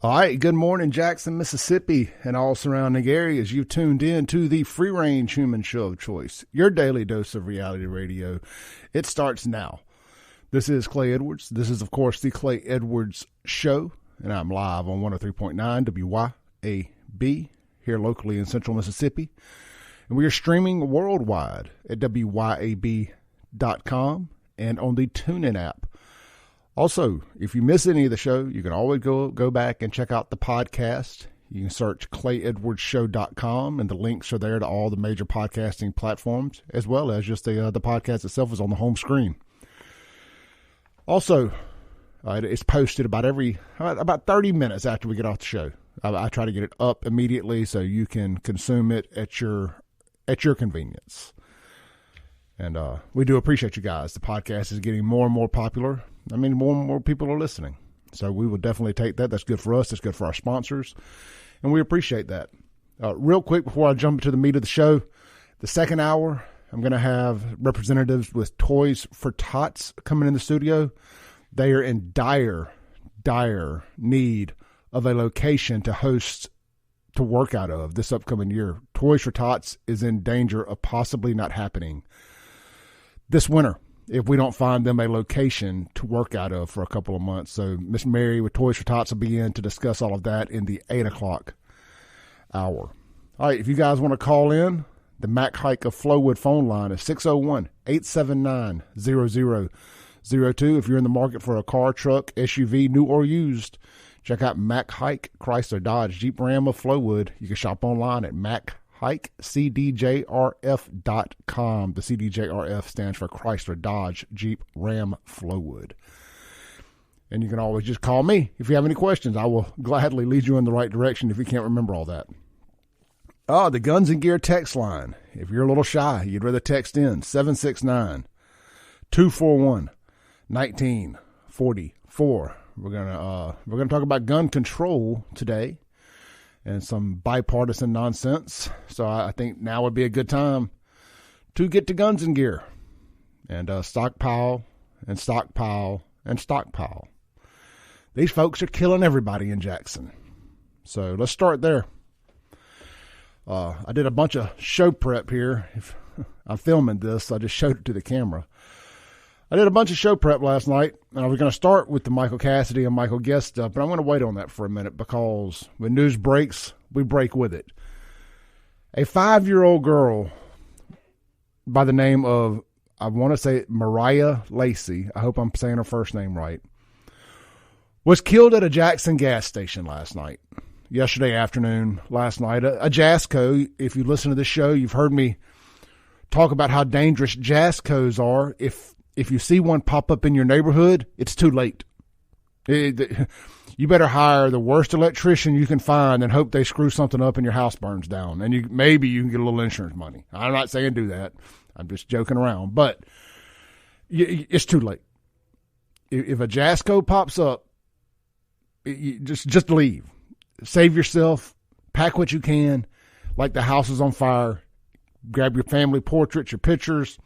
All right, good morning, Jackson, Mississippi, and all surrounding areas. You've tuned in to the free-range human show of choice, your daily dose of reality radio. It starts now. This is Clay Edwards. This is, of course, the Clay Edwards Show, and I'm live on 103.9 WYAB here locally in central Mississippi. And we are streaming worldwide at WYAB.com and on the TuneIn app. Also, if you miss any of the show, you can always go back and check out the podcast. You can search ClayEdwardsShow.com, and the links are there to all the major podcasting platforms, as well as just the podcast itself is on the home screen. Also, it's posted about 30 minutes after we get off the show. I try to get it up immediately so you can consume it at your convenience. And we do appreciate you guys. The podcast is getting more and more popular. I mean, more and more people are listening. So we will definitely take that. That's good for us. That's good for our sponsors. And we appreciate that. Real quick, before I jump into the meat of the show, the second hour, I'm going to have representatives with Toys for Tots coming in the studio. They are in dire need of a location to work out of this upcoming year. Toys for Tots is in danger of possibly not happening this winter if we don't find them a location to work out of for a couple of months. So Miss Mary with Toys for Tots will be in to discuss all of that in the 8 o'clock hour. All right, if you guys want to call in, the Mac Hike of Flowwood phone line is 601-879-0002. If you're in the market for a car, truck, SUV, new or used, check out Mac Hike, Chrysler, Dodge, Jeep, Ram of Flowwood. You can shop online at MacHikeCDJRF.com. The CDJRF stands for Chrysler, Dodge, Jeep, Ram, Flowwood. And you can always just call me if you have any questions. I will gladly lead you in the right direction if you can't remember all that. The Guns and Gear text line. If you're a little shy, you'd rather text in 769-241-1944. We're gonna talk about gun control today and some bipartisan nonsense. So I think now would be a good time to get to Guns and Gear and stockpile and stockpile and stockpile. These folks are killing everybody in Jackson. So let's start there. I did a bunch of show prep here. If I'm filming this, I just showed it to the camera. I did a bunch of show prep last night, and I was going to start with the Michael Cassidy and Michael Guest stuff, but I'm going to wait on that for a minute because when news breaks, we break with it. A 5-year-old girl by the name of, I want to say Mariah Lacey, I hope I'm saying her first name right, was killed at a Jackson gas station last night. Yesterday afternoon, last night, a Jasco. If you listen to this show, you've heard me talk about how dangerous Jascos are. If you see one pop up in your neighborhood, it's too late. You better hire the worst electrician you can find and hope they screw something up and your house burns down. And maybe you can get a little insurance money. I'm not saying do that. I'm just joking around. But it's too late. If a Jasco pops up, just leave. Save yourself. Pack what you can. Like the house is on fire. Grab your family portraits, your pictures,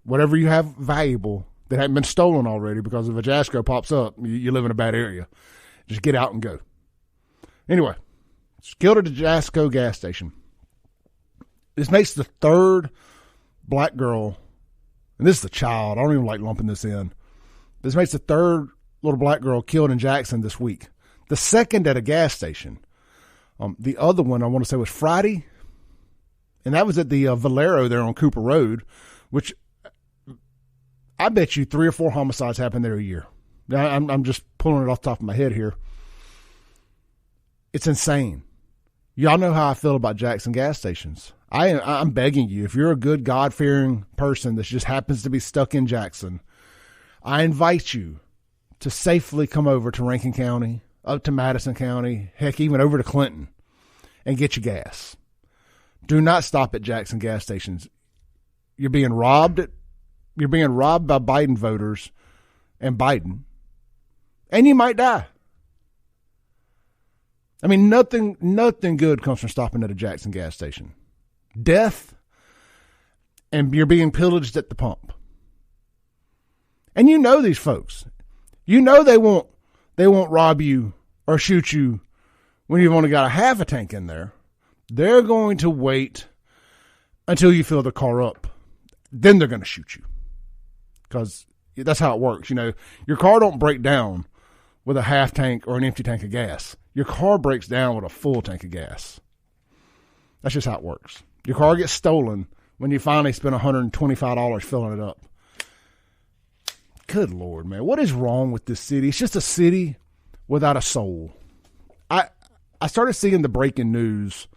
whatever you have valuable that hadn't been stolen already, because if a Jasco pops up, you live in a bad area. Just get out and go. Anyway, it's killed at a Jasco gas station. This makes the third black girl, and this is a child. I don't even like lumping this in. This makes the third little black girl killed in Jackson this week. The second at a gas station. The other one, I want to say, was Friday, and that was at the Valero there on Cooper Road, which I bet you 3 or 4 homicides happen there a year. Now, I'm just pulling it off the top of my head here. It's insane. Y'all know how I feel about Jackson gas stations. I'm begging you, if you're a good God-fearing person that just happens to be stuck in Jackson, I invite you to safely come over to Rankin County, up to Madison County, heck, even over to Clinton, and get your gas. Do not stop at Jackson gas stations. You're being robbed. You're being robbed by Biden voters and Biden, and you might die. I mean, nothing good comes from stopping at a Jackson gas station. Death, and you're being pillaged at the pump. And you know these folks. You know they won't rob you or shoot you when you've only got a half a tank in there. They're going to wait until you fill the car up. Then they're going to shoot you. Because that's how it works. You know, your car don't break down with a half tank or an empty tank of gas. Your car breaks down with a full tank of gas. That's just how it works. Your car gets stolen when you finally spend $125 filling it up. Good Lord, man. What is wrong with this city? It's just a city without a soul. I started seeing the breaking news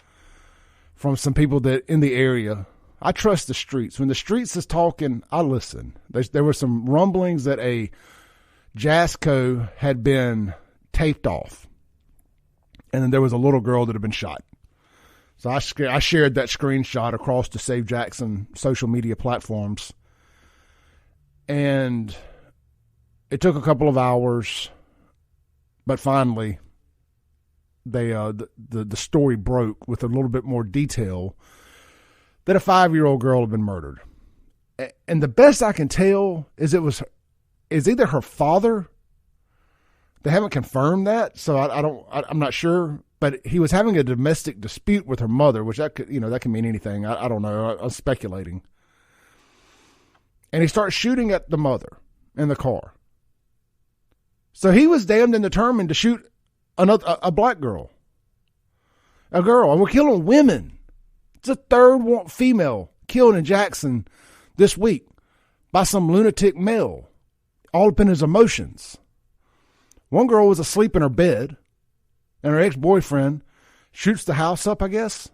from some people that in the area. I trust the streets. When the streets is talking, I listen. There were some rumblings that a Jasco had been taped off. And then there was a little girl that had been shot. So I shared that screenshot across the Save Jackson social media platforms. And it took a couple of hours, but finally the story broke with a little bit more detail that a 5-year-old girl had been murdered. And the best I can tell is is either her father. They haven't confirmed that, so I'm not sure. But he was having a domestic dispute with her mother, which that can mean anything. I don't know. I'm speculating. And he starts shooting at the mother in the car. So he was damned and determined to shoot a black girl, a girl, and we're killing women. It's a third female killed in Jackson this week by some lunatic male, all up in his emotions. One girl was asleep in her bed, and her ex-boyfriend shoots the house up, I guess,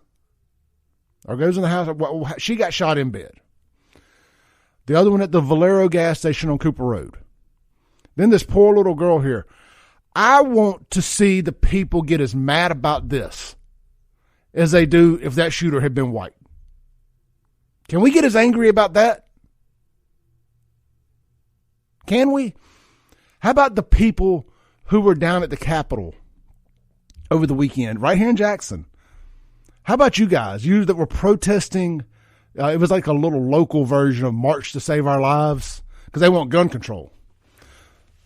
or goes in the house. Well, she got shot in bed. The other one at the Valero gas station on Cooper Road. Then this poor little girl here. I want to see the people get as mad about this as they do if that shooter had been white. Can we get as angry about that? Can we? How about the people who were down at the Capitol over the weekend, right here in Jackson? How about you guys, you that were protesting? It was like a little local version of March to Save Our Lives, because they want gun control.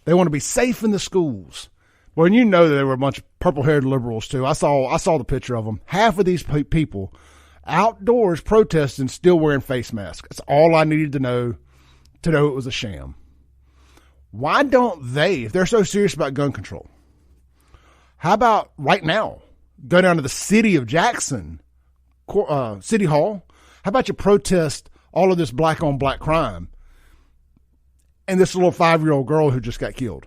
They want to be safe in the schools. Well, and you know that there were a bunch of purple-haired liberals, too. I saw the picture of them. Half of these people outdoors protesting, still wearing face masks. That's all I needed to know it was a sham. Why don't they, if they're so serious about gun control, how about right now, go down to the city of Jackson, City Hall? How about you protest all of this black-on-black crime and this little 5-year-old girl who just got killed?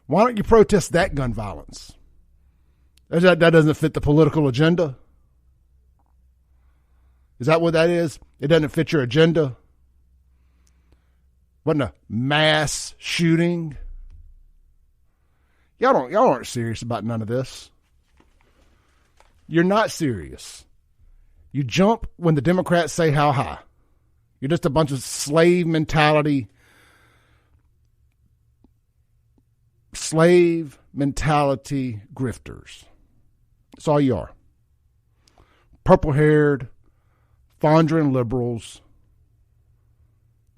Why don't you protest that gun violence? That doesn't fit the political agenda. Is that what that is? It doesn't fit your agenda? Wasn't a mass shooting? Y'all aren't serious about none of this. You're not serious. You jump when the Democrats say how high. You're just a bunch of slave mentality grifters. That's all you are. Purple-haired, Fondren liberals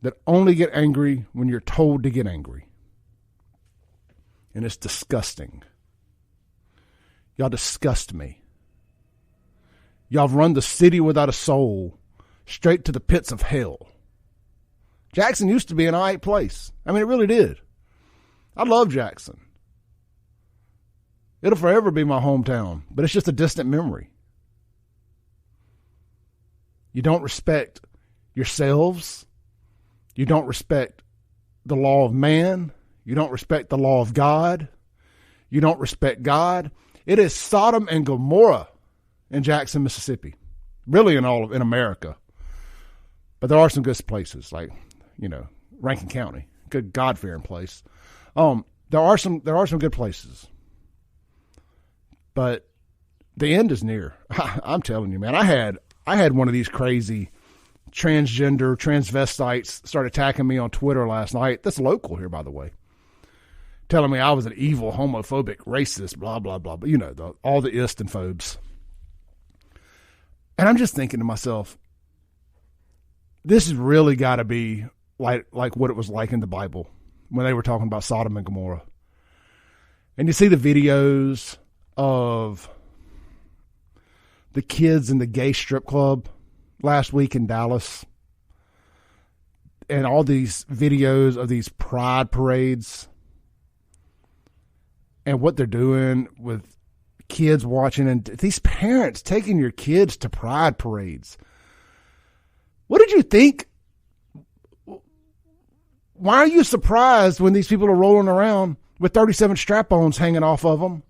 that only get angry when you're told to get angry. And it's disgusting. Y'all disgust me. Y'all have run the city without a soul straight to the pits of hell. Jackson used to be an all right place. I mean, it really did. I love Jackson. It'll forever be my hometown, but it's just a distant memory. You don't respect yourselves. You don't respect the law of man. You don't respect the law of God. You don't respect God. It is Sodom and Gomorrah in Jackson, Mississippi. Really in America. But there are some good places, like, Rankin County. Good God-fearing place. There are some good places. But the end is near. I'm telling you, man. I had one of these crazy transgender transvestites start attacking me on Twitter last night. That's local here, by the way. Telling me I was an evil, homophobic, racist, blah, blah, blah. But all the ist and phobes. And I'm just thinking to myself, this has really got to be like what it was like in the Bible when they were talking about Sodom and Gomorrah. And you see the videos of the kids in the gay strip club last week in Dallas. And all these videos of these pride parades. And what they're doing with kids watching. And these parents taking your kids to pride parades. What did you think? Why are you surprised when these people are rolling around with 37 strap-ons hanging off of them,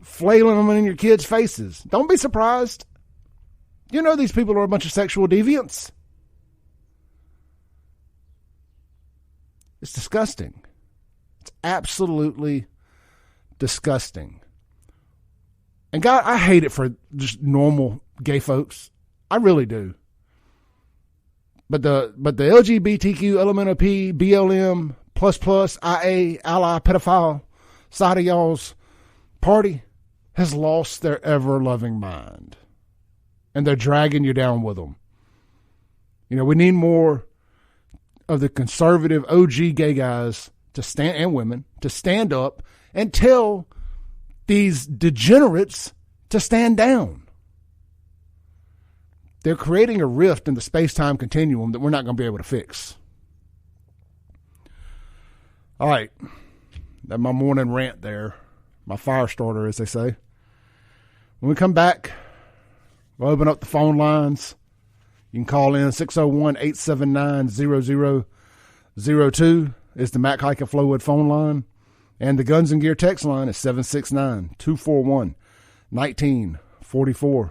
flailing them in your kids' faces? Don't be surprised. You know these people are a bunch of sexual deviants. It's disgusting. It's absolutely disgusting. And God, I hate it for just normal gay folks. I really do. But the LGBTQ, LMNOP, BLM, plus, IA, ally, pedophile side of y'all's party has lost their ever-loving mind. And they're dragging you down with them. You know, we need more of the conservative OG gay guys to stand, and women, to stand up and tell these degenerates to stand down. They're creating a rift in the space-time continuum that we're not going to be able to fix. All right. That's my morning rant there. My fire starter, as they say. When we come back, we'll open up the phone lines. You can call in 601-879-0002 is the Mac Hike and Flowwood phone line. And the Guns and Gear text line is 769-241-1944.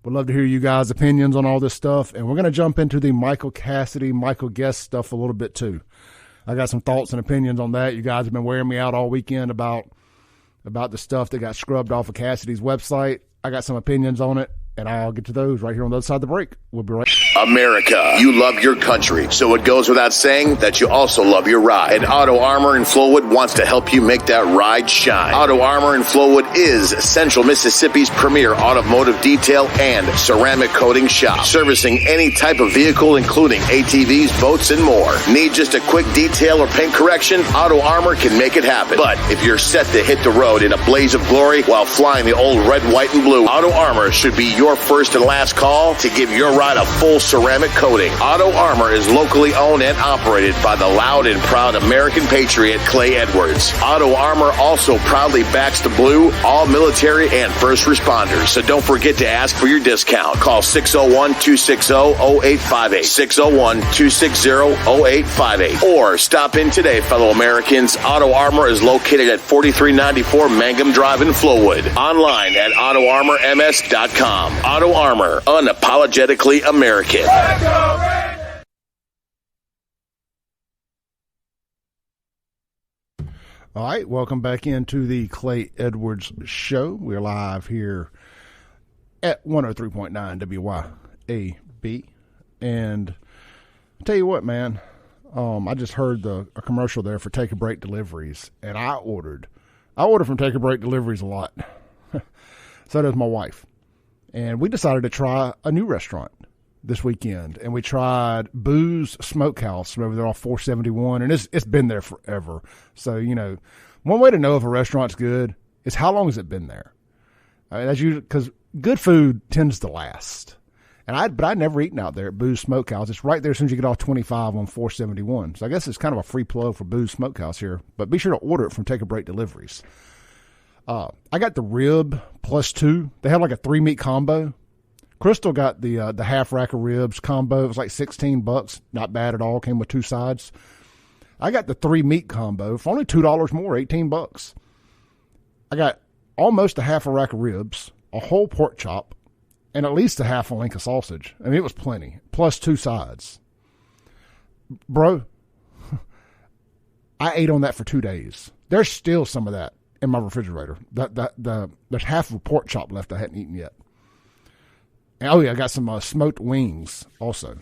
We'd love to hear you guys' opinions on all this stuff. And we're going to jump into the Michael Cassidy, Michael Guest stuff a little bit too. I got some thoughts and opinions on that. You guys have been wearing me out all weekend about the stuff that got scrubbed off of Cassidy's website. I got some opinions on it, and I'll get to those right here on the other side of the break. We'll be right back. America, you love your country, so it goes without saying that you also love your ride. And Auto Armor in Flowwood wants to help you make that ride shine. Auto Armor in Flowwood is Central Mississippi's premier automotive detail and ceramic coating shop, servicing any type of vehicle, including ATVs, boats, and more. Need just a quick detail or paint correction? Auto Armor can make it happen. But if you're set to hit the road in a blaze of glory while flying the old red, white, and blue, Auto Armor should be your first and last call to give your ride a full ceramic coating. Auto Armor is locally owned and operated by the loud and proud American patriot Clay Edwards. Auto Armor also proudly backs the blue, all military and first responders. So don't forget to ask for your discount. Call 601-260-0858, 601-260-0858, or stop in today, fellow Americans. Auto Armor is located at 4394 Mangum Drive in Flowwood. Online at AutoArmorMS.com. Auto Armor, unapologetically American. All right, welcome back into the Clay Edwards Show. We're live here at 103.9 WYAB. And I'll tell you what, man, I just heard a commercial there for Take a Break Deliveries, and I order from Take a Break Deliveries a lot. So does my wife. And we decided to try a new restaurant this weekend. And we tried Boo's Smokehouse over there off 471. And it's been there forever. So, you know, one way to know if a restaurant's good is how long has it been there? I mean, because good food tends to last. But I'd never eaten out there at Boo's Smokehouse. It's right there as soon as you get off 25 on 471. So I guess it's kind of a free plug for Boo's Smokehouse here. But be sure to order it from Take a Break Deliveries. I got the rib plus two. They have like a 3-meat combo. Crystal got the half rack of ribs combo. It was like $16. Not bad at all. Came with 2 sides. I got the 3-meat combo for only $2 more, $18. I got almost a half a rack of ribs, a whole pork chop, and at least a half a link of sausage. I mean, it was plenty. Plus 2 sides. Bro, I ate on that for 2 days. There's still some of that in my refrigerator. There's half of a pork chop left I hadn't eaten yet. And, oh yeah, I got some smoked wings also.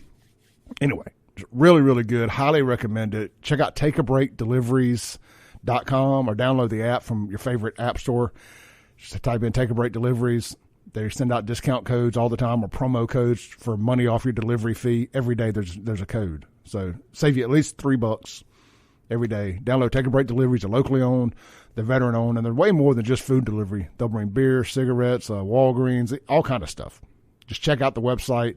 Anyway, really, really good. Highly recommend it. Check out takeabreakdeliveries.com or download the app from your favorite app store. Just type in Take a Break Deliveries. They send out discount codes all the time or promo codes for money off your delivery fee. Every day there's a code. So save you at least $3. every day. Download Take a Break deliveries. They're locally owned, they're veteran owned, and they're way more than just food delivery. They'll bring beer, cigarettes, Walgreens, all kind of stuff. Just check out the website.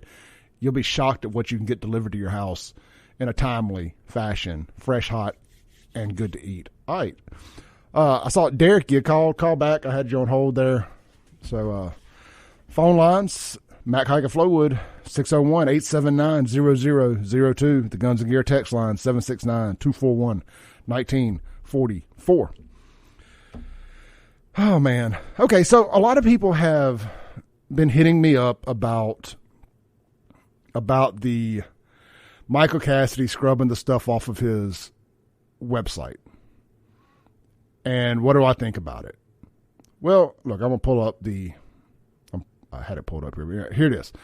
You'll be shocked at what you can get delivered to your house in a timely fashion, fresh, hot, and good to eat. All right. I saw Derek, you called. Call back. I had you on hold there. So, phone lines, Mac Hike of Flowwood, 601-879-0002. The Guns and Gear text line, 769-241-1944. Oh, man. Okay, so a lot of people have been hitting me up about the Michael Cassidy scrubbing the stuff off of his website. And what do I think about it? Well, look, I'm going to pull up I had it pulled up here. Here it is. All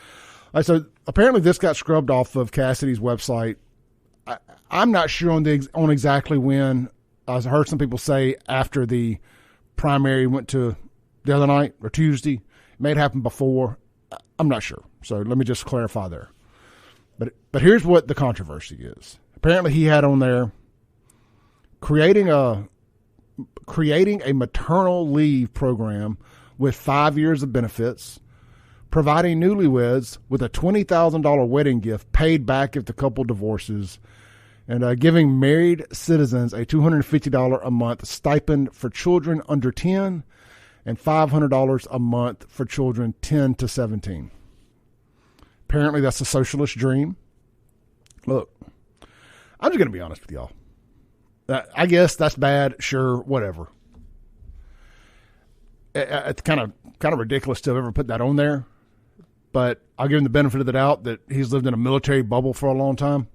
right, so apparently this got scrubbed off of Cassidy's website. I'm not sure on exactly when. I heard some people say after the primary went to the other night or Tuesday. It may have happened before. I'm not sure. So let me just clarify there. But here's what the controversy is. Apparently he had on there creating a maternal leave program with 5 years of benefits, providing newlyweds with a $20,000 wedding gift paid back if the couple divorces, and giving married citizens a $250 a month stipend for children under 10 and $500 a month for children 10 to 17. Apparently that's a socialist dream. Look, I'm just going to be honest with y'all. I guess that's bad. Sure, whatever. It's kind of ridiculous to have ever put that on there, but I'll give him the benefit of the doubt that he's lived in a military bubble for a long time,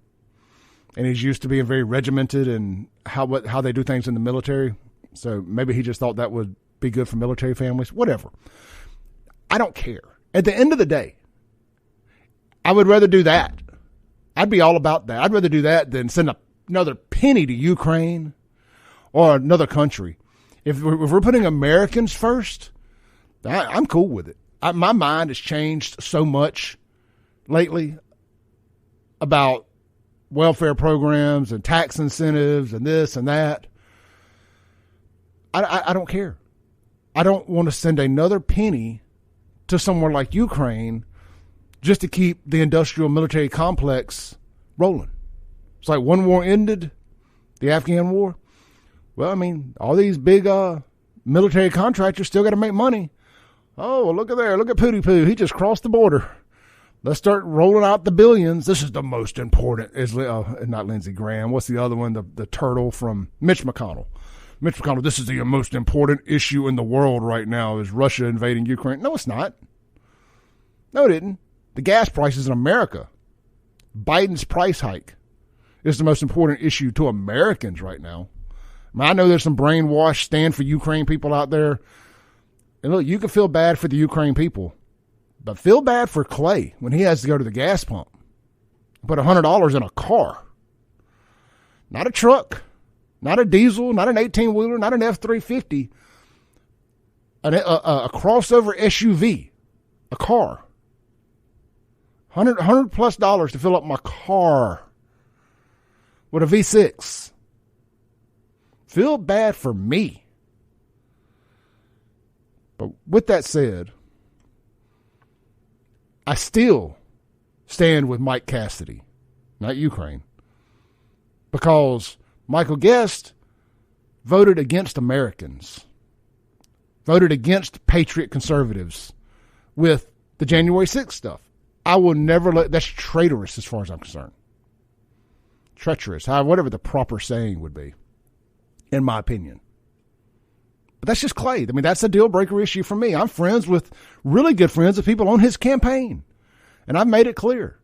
and he's used to being very regimented in how they do things in the military. So maybe he just thought that would be good for military families. Whatever. I don't care. At the end of the day, I would rather do that. I'd be all about that. I'd rather do that than send another penny to Ukraine or another country. If we're putting Americans first, I'm cool with it. My mind has changed so much lately about welfare programs and tax incentives and this and that. I don't care. I don't want to send another penny to somewhere like Ukraine just to keep the industrial military complex rolling. It's like one war ended, the Afghan war. Well, I mean, all these big military contractors still got to make money. Oh, well, look at there. Look at Pooty Poo. He just crossed the border. Let's start rolling out the billions. This is the most important. Not Lindsey Graham. What's the other one? The turtle from Mitch McConnell. Mitch McConnell, this is the most important issue in the world right now is Russia invading Ukraine. No, it's not. No, it isn't. The gas prices in America, Biden's price hike is the most important issue to Americans right now. I know there's some brainwashed Stand for Ukraine people out there. And look, you can feel bad for the Ukraine people, but feel bad for Clay when he has to go to the gas pump. Put $100 in a car. Not a truck, not a diesel, not an 18-wheeler, not an F-350. A crossover SUV, a car. $100 plus to fill up my car with a V6. Feel bad for me. But with that said, I still stand with Mike Cassidy, not Ukraine, because Michael Guest voted against Americans, voted against patriot conservatives with the January 6th stuff. I will never that's traitorous as far as I'm concerned. Treacherous, whatever the proper saying would be, in my opinion. But that's just Clay. I mean, that's a deal breaker issue for me. I'm really good friends with people on his campaign. And I've made it clear.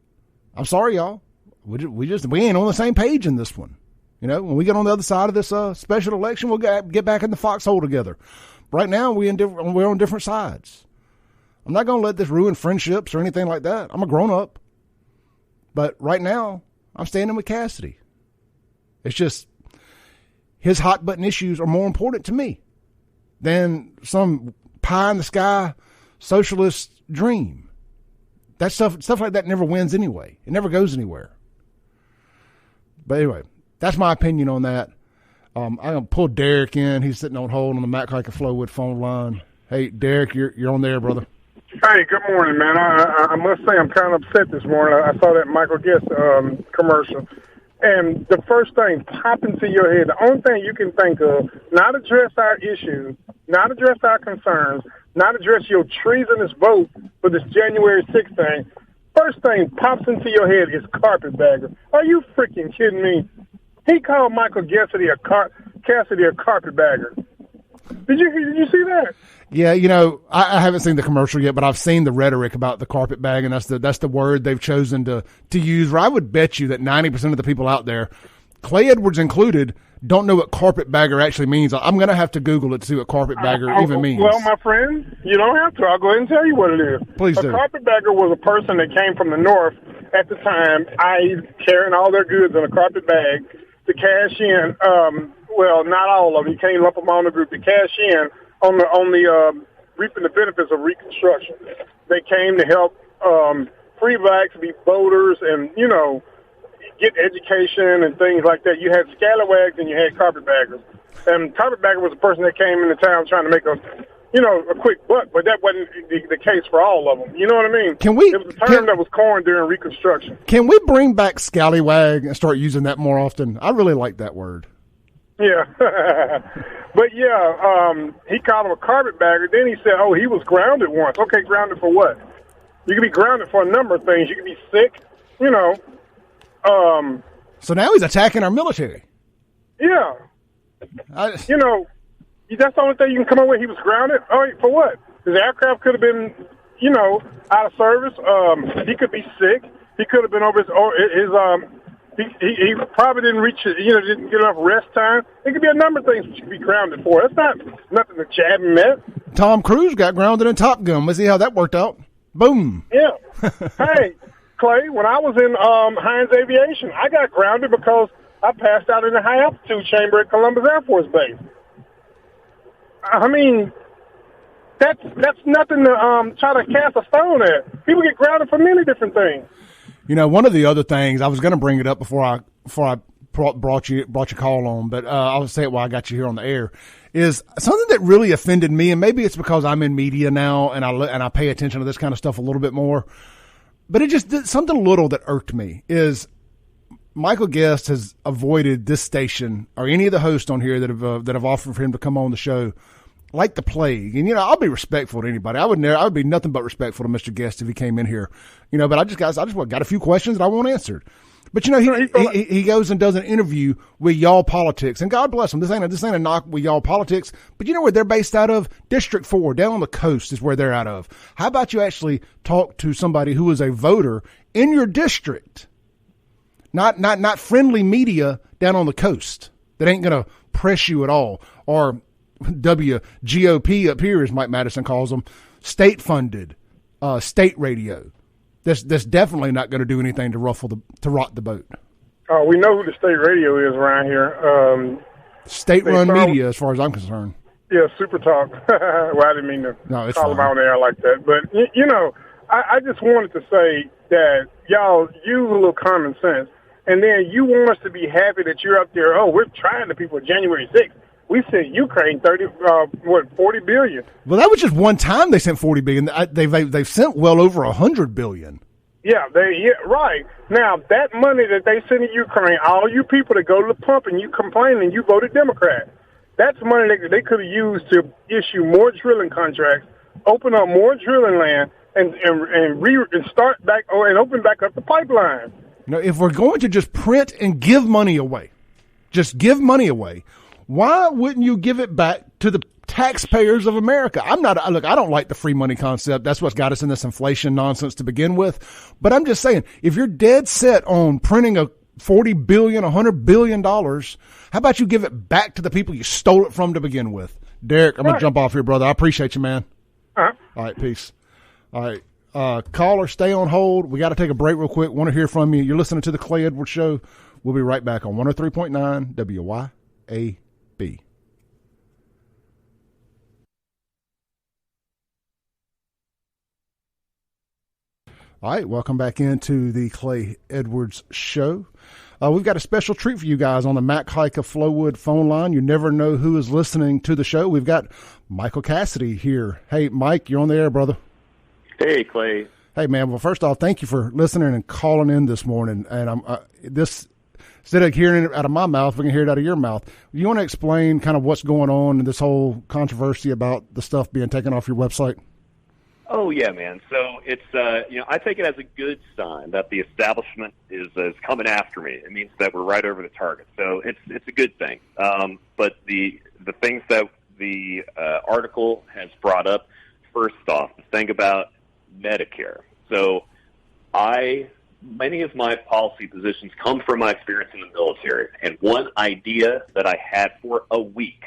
I'm sorry, y'all. We ain't on the same page in this one. You know, when we get on the other side of this special election, we'll get back in the foxhole together. Right now, we're on different sides. I'm not going to let this ruin friendships or anything like that. I'm a grown-up. But right now, I'm standing with Cassidy. It's just his hot-button issues are more important to me than some pie-in-the-sky socialist dream. That stuff like that never wins anyway. It never goes anywhere. But anyway, That's my opinion on that. I'm going to pull Derek in. He's sitting on hold on the Matt Kike Flowwood phone line. Hey, Derek, you're on there, brother. Hey, good morning, man. I must say I'm kind of upset this morning. I saw that Michael Guest commercial. And the first thing pop into your head, the only thing you can think of, not address our issues, not address our concerns, not address your treasonous vote for this January 6th thing, first thing pops into your head is carpetbagger. Are you freaking kidding me? He called Michael Cassidy a carpetbagger. Did you see that? Yeah, I haven't seen the commercial yet, but I've seen the rhetoric about the carpetbag, and that's the word they've chosen to use. I would bet you that 90% of the people out there, Clay Edwards included, don't know what carpetbagger actually means. I'm going to have to Google it to see what carpetbagger even means. Well, my friend, you don't have to. I'll go ahead and tell you what it is. Please do. A carpetbagger was a person that came from the north at the time, carrying all their goods in a carpet bag to cash in. Well, not all of them. You can't lump them all in the group. To cash in on the reaping the benefits of Reconstruction. They came to help free blacks be voters and, get education and things like that. You had scalawags and you had carpetbaggers. And carpetbagger was a person that came into town trying to make a quick buck, but that wasn't the case for all of them. You know what I mean? It was a term that was coined during Reconstruction. Can we bring back scallywag and start using that more often? I really like that word. Yeah. But, he called him a carpetbagger. Then he said, he was grounded once. Okay, grounded for what? You can be grounded for a number of things. You can be sick, So now he's attacking our military. Yeah. That's the only thing you can come up with. He was grounded. For what? His aircraft could have been, out of service. He could be sick. He could have been over he probably didn't reach, didn't get enough rest time. It could be a number of things that you could be grounded for. That's not nothing that you haven't met. Tom Cruise got grounded in Top Gun. Let's see how that worked out. Boom. Yeah. Hey, Clay, when I was in Hines Aviation, I got grounded because I passed out in the high altitude chamber at Columbus Air Force Base. I mean, that's nothing to try to cast a stone at. People get grounded for many different things. One of the other things, I was going to bring it up before I brought your call on, but I'll say it while I got you here on the air, is something that really offended me, and maybe it's because I'm in media now and I pay attention to this kind of stuff a little bit more, but it just did something little that irked me is Michael Guest has avoided this station or any of the hosts on here that have offered for him to come on the show like the plague. And, I'll be respectful to anybody. I would be nothing but respectful to Mr. Guest if he came in here, but I just got a few questions that I want answered. But, he goes and does an interview with Y'all Politics, and God bless him. This ain't a knock with Y'all Politics, but you know where they're based out of? District 4, down on the coast is where they're out of. How about you actually talk to somebody who is a voter in your district? Not friendly media down on the coast that ain't going to press you at all, or WGOP up here, as Mike Madison calls them, state-funded state radio. That's definitely not going to do anything to rock the boat. Oh, we know who the state radio is around here. State-run media, as far as I'm concerned. Yeah, Super Talk. Well, I didn't mean to call them out on the air like that. But, I just wanted to say that y'all use a little common sense. And then you want us to be happy that you're up there. Oh, we're trying the people January 6th. We sent Ukraine 40 billion. Well, that was just one time they sent 40 billion. They've sent well over 100 billion. Yeah, right. Now, that money that they sent to Ukraine, all you people that go to the pump and you complain and you voted Democrat, that's money that they could have used to issue more drilling contracts, open up more drilling land, and start back and open back up the pipeline. If we're going to just print and give money away, why wouldn't you give it back to the taxpayers of America? I don't like the free money concept. That's what's got us in this inflation nonsense to begin with. But I'm just saying, if you're dead set on printing a $40 billion, $100 billion, how about you give it back to the people you stole it from to begin with? Derek, I'm going to jump off here, brother. I appreciate you, man. Uh-huh. All right, peace. All right. Caller, stay on hold. We got to take a break real quick. Want to hear from you. You're listening to the Clay Edwards Show. We'll be right back on 103.9 WYAB. All right, welcome back into the Clay Edwards Show. We've got a special treat for you guys on the Mac Hike of Flowwood phone line. You never know who is listening to the show. We've got Michael Cassidy here. Hey, Mike, you're on the air, brother. Hey, Clay. Hey, man. Well, first off, thank you for listening and calling in this morning. And I'm instead of hearing it out of my mouth, we can hear it out of your mouth. You want to explain kind of what's going on in this whole controversy about the stuff being taken off your website? Oh, yeah, man. So it's, I take it as a good sign that the establishment is coming after me. It means that we're right over the target. So it's a good thing. But the things that the article has brought up, first off, the thing about Medicare. So many of my policy positions come from my experience in the military. And one idea that I had for a week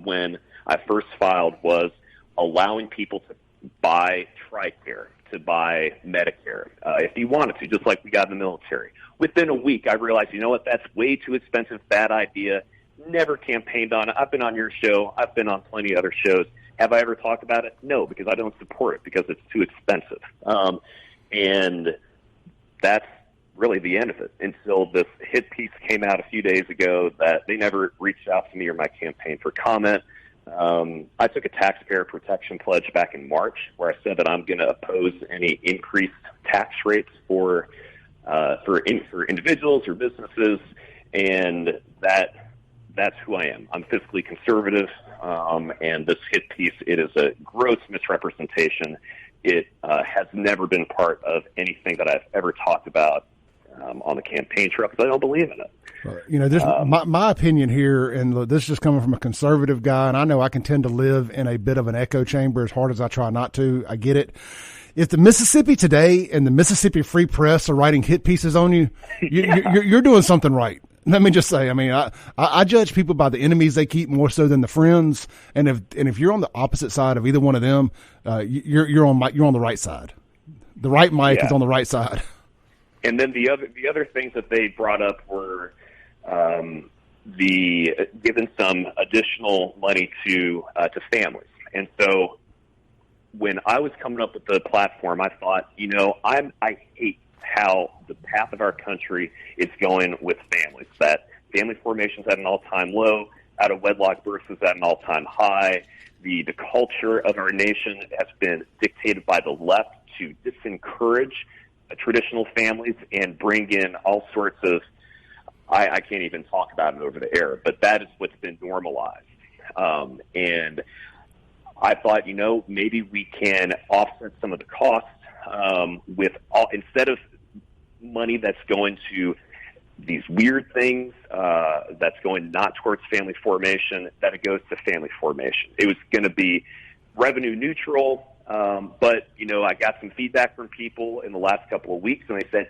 when I first filed was allowing people to buy TRICARE, to buy Medicare, if you wanted to, just like we got in the military. Within a week, I realized, you know what, that's way too expensive, bad idea. Never campaigned on it. I've been on your show. I've been on plenty of other shows. Have I ever talked about it? No, because I don't support it, because it's too expensive. And that's really the end of it until this hit piece came out a few days ago that they never reached out to me or my campaign for comment. I took a taxpayer protection pledge back in March where I said that I'm going to oppose any increased tax rates for individuals or businesses, and that's who I am. I'm fiscally conservative, and this hit piece, it is a gross misrepresentation. It has never been part of anything that I've ever talked about on the campaign trail because I don't believe in it. This, my opinion here, and look, this is just coming from a conservative guy, and I know I can tend to live in a bit of an echo chamber as hard as I try not to. I get it. If the Mississippi Today and the Mississippi Free Press are writing hit pieces on you, you're doing something right. Let me just say, I mean, I judge people by the enemies they keep more so than the friends. And if you're on the opposite side of either one of them, you're on the right side. The right Mike is on the right side. And then the other things that they brought up were giving some additional money to families. And so when I was coming up with the platform, I thought, I hate how the path of our country is going with families. That family formation is at an all-time low, out of wedlock births is at an all-time high. The culture of our nation has been dictated by the left to disencourage traditional families and bring in all sorts of, I can't even talk about it over the air, but that is what's been normalized. And I thought, maybe we can offset some of the costs instead of money that's going to these weird things, that's going not towards family formation, that it goes to family formation. It was going to be revenue neutral, but, I got some feedback from people in the last couple of weeks, and they said,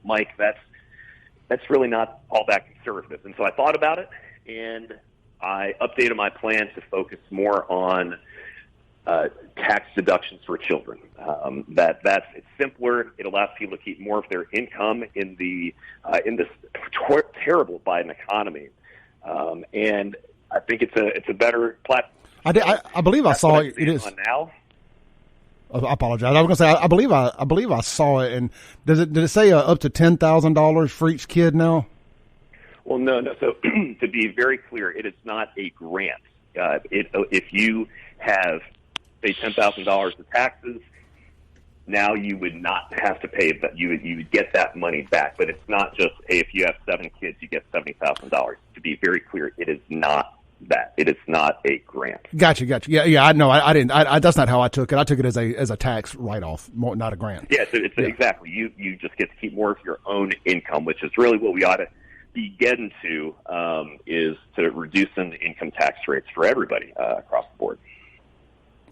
Mike, that's really not all that conservative. And so I thought about it, and I updated my plan to focus more on tax deductions for children. It's simpler. It allows people to keep more of their income in this terrible Biden economy, and I think it's a better platform. I believe I saw it. It is now. I apologize. I was going to say I believe I saw it. And did it say up to $10,000 for each kid now? Well, no. So to be very clear, it is not a grant. If you have, say, $10,000 of taxes, now you would not have to pay that. You would get that money back. But it's not just, hey, if you have 7 kids, you get $70,000. To be very clear, it is not that. It is not a grant. Gotcha. Yeah. I know. I didn't. That's not how I took it. I took it as a tax write-off, not a grant. Yeah. So exactly. You just get to keep more of your own income, which is really what we ought to be getting to, is to reducing the income tax rates for everybody across the board.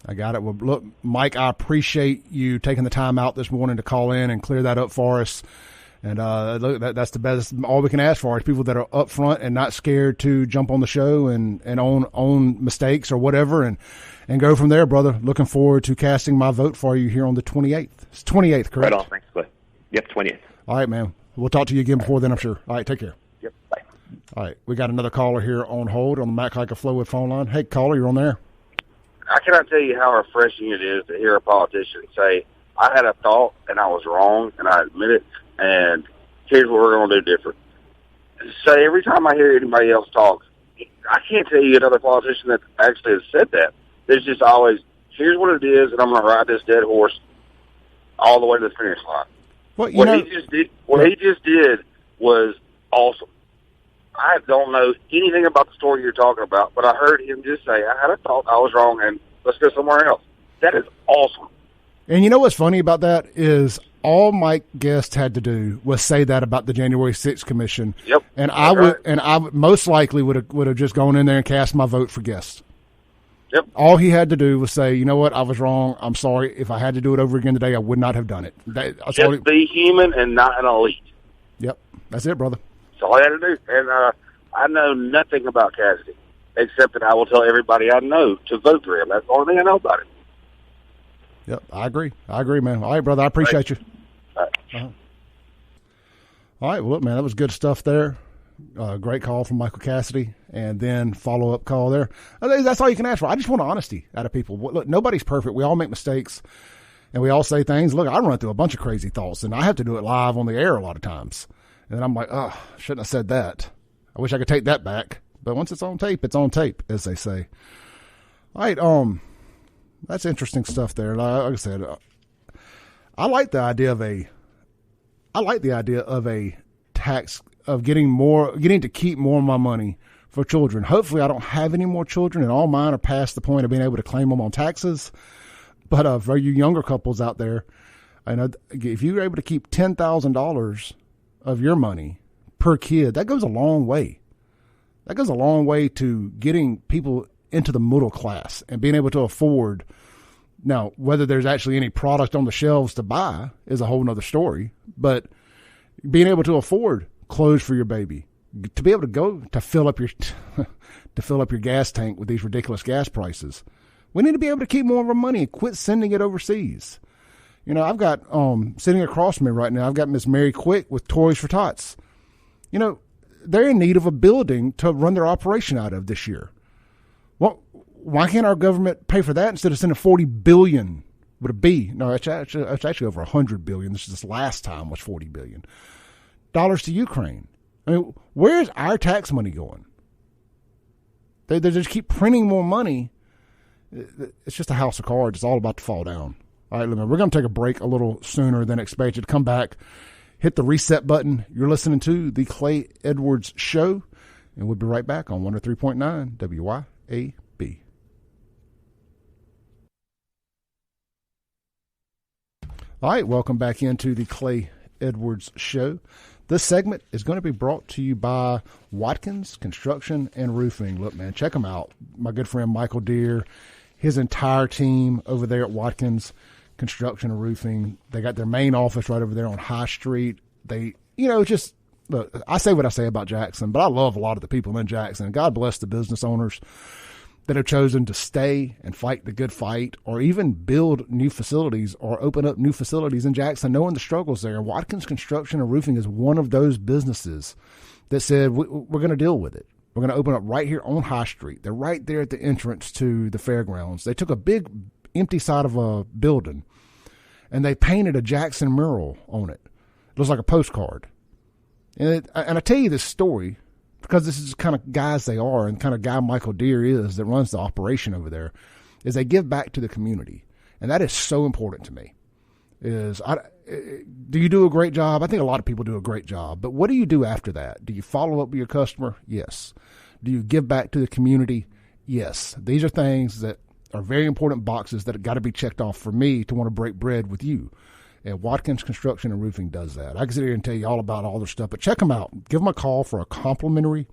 I got it. Well, look, Mike, I appreciate you taking the time out this morning to call in and clear that up for us. And look, that's the best. All we can ask for is people that are up front and not scared to jump on the show and own mistakes or whatever, and go from there, brother. Looking forward to casting my vote for you here on the 28th. It's 28th, correct? Right on. Thanks, Clay. Yep, 28th. All right, man. We'll talk to you again before then, I'm sure. All right, take care. Yep, bye. All right, we got another caller here on hold on the Mac Like a Flowwood phone line. Hey, caller, you're on there. I cannot tell you how refreshing it is to hear a politician say, I had a thought and I was wrong and I admit it, and here's what we're going to do different. So every time I hear anybody else talk, I can't tell you another politician that actually has said that. There's just always, here's what it is, and I'm going to ride this dead horse all the way to the finish line. Well, he just did was awesome. I don't know anything about the story you're talking about, but I heard him just say, I had a thought, I was wrong, and let's go somewhere else. That is awesome. And you know what's funny about that is all Mike Guest had to do was say that about the January 6th commission. Yep. And I most likely would have just gone in there and cast my vote for Guest. Yep. All he had to do was say, you know what, I was wrong. I'm sorry. If I had to do it over again today, I would not have done it. Just be human and not an elite. Yep. That's it, brother. That's all I had to do. And I know nothing about Cassidy, except that I will tell everybody I know to vote for him. That's the only thing I know about him. Yep, I agree, man. All right, brother, I appreciate you. All right. Uh-huh. All right, well, look, man, that was good stuff there. Great call from Michael Cassidy, and then follow-up call there. That's all you can ask for. I just want honesty out of people. Look, nobody's perfect. We all make mistakes, and we all say things. Look, I run through a bunch of crazy thoughts, and I have to do it live on the air a lot of times. And I'm like, oh, shouldn't have said that. I wish I could take that back. But once it's on tape, as they say. All right, that's interesting stuff there. Like I said, I like the idea of a tax of getting to keep more of my money for children. Hopefully I don't have any more children and all mine are past the point of being able to claim them on taxes. But for you younger couples out there, I know if you're able to keep $10,000 of your money per kid, that goes a long way. That goes a long way to getting people into the middle class and being able to afford. Now, whether there's actually any product on the shelves to buy is a whole nother story, but being able to afford clothes for your baby, to be able to go to fill up your gas tank with these ridiculous gas prices. We need to be able to keep more of our money and quit sending it overseas. You know, I've got, sitting across from me right now, I've got Miss Mary Quick with Toys for Tots. You know, they're in need of a building to run their operation out of this year. Well, why can't our government pay for that instead of sending $40 billion with a B? No, it's actually over $100 billion. This last time was $40 billion to Ukraine. I mean, where's our tax money going? They just keep printing more money. It's just a house of cards. It's all about to fall down. All right, we're going to take a break a little sooner than expected. Come back, hit the reset button. You're listening to the Clay Edwards Show, and we'll be right back on 103.9 WYAB. All right, welcome back into the Clay Edwards Show. This segment is going to be brought to you by Watkins Construction and Roofing. Look, man, check them out. My good friend Michael Deere, his entire team over there at Watkins Construction and Roofing. They got their main office right over there on High Street. They, just, look, I say what I say about Jackson, but I love a lot of the people in Jackson. God bless the business owners that have chosen to stay and fight the good fight, or even build new facilities or open up new facilities in Jackson, knowing the struggles there. Watkins Construction and Roofing is one of those businesses that said, we're going to deal with it. We're going to open up right here on High Street. They're right there at the entrance to the fairgrounds. They took a big empty side of a building and they painted a Jackson mural on it. It looks like a postcard. And I tell you this story because this is the kind of guys they are, and kind of guy Michael Deere is that runs the operation over there, is they give back to the community. And that is so important to me. Do you do a great job? I think a lot of people do a great job. But what do you do after that? Do you follow up with your customer? Yes. Do you give back to the community? Yes. These are things that are very important boxes that have got to be checked off for me to want to break bread with you. And Watkins Construction and Roofing does that. I can sit here and tell you all about all their stuff, but check them out. Give them a call for a complimentary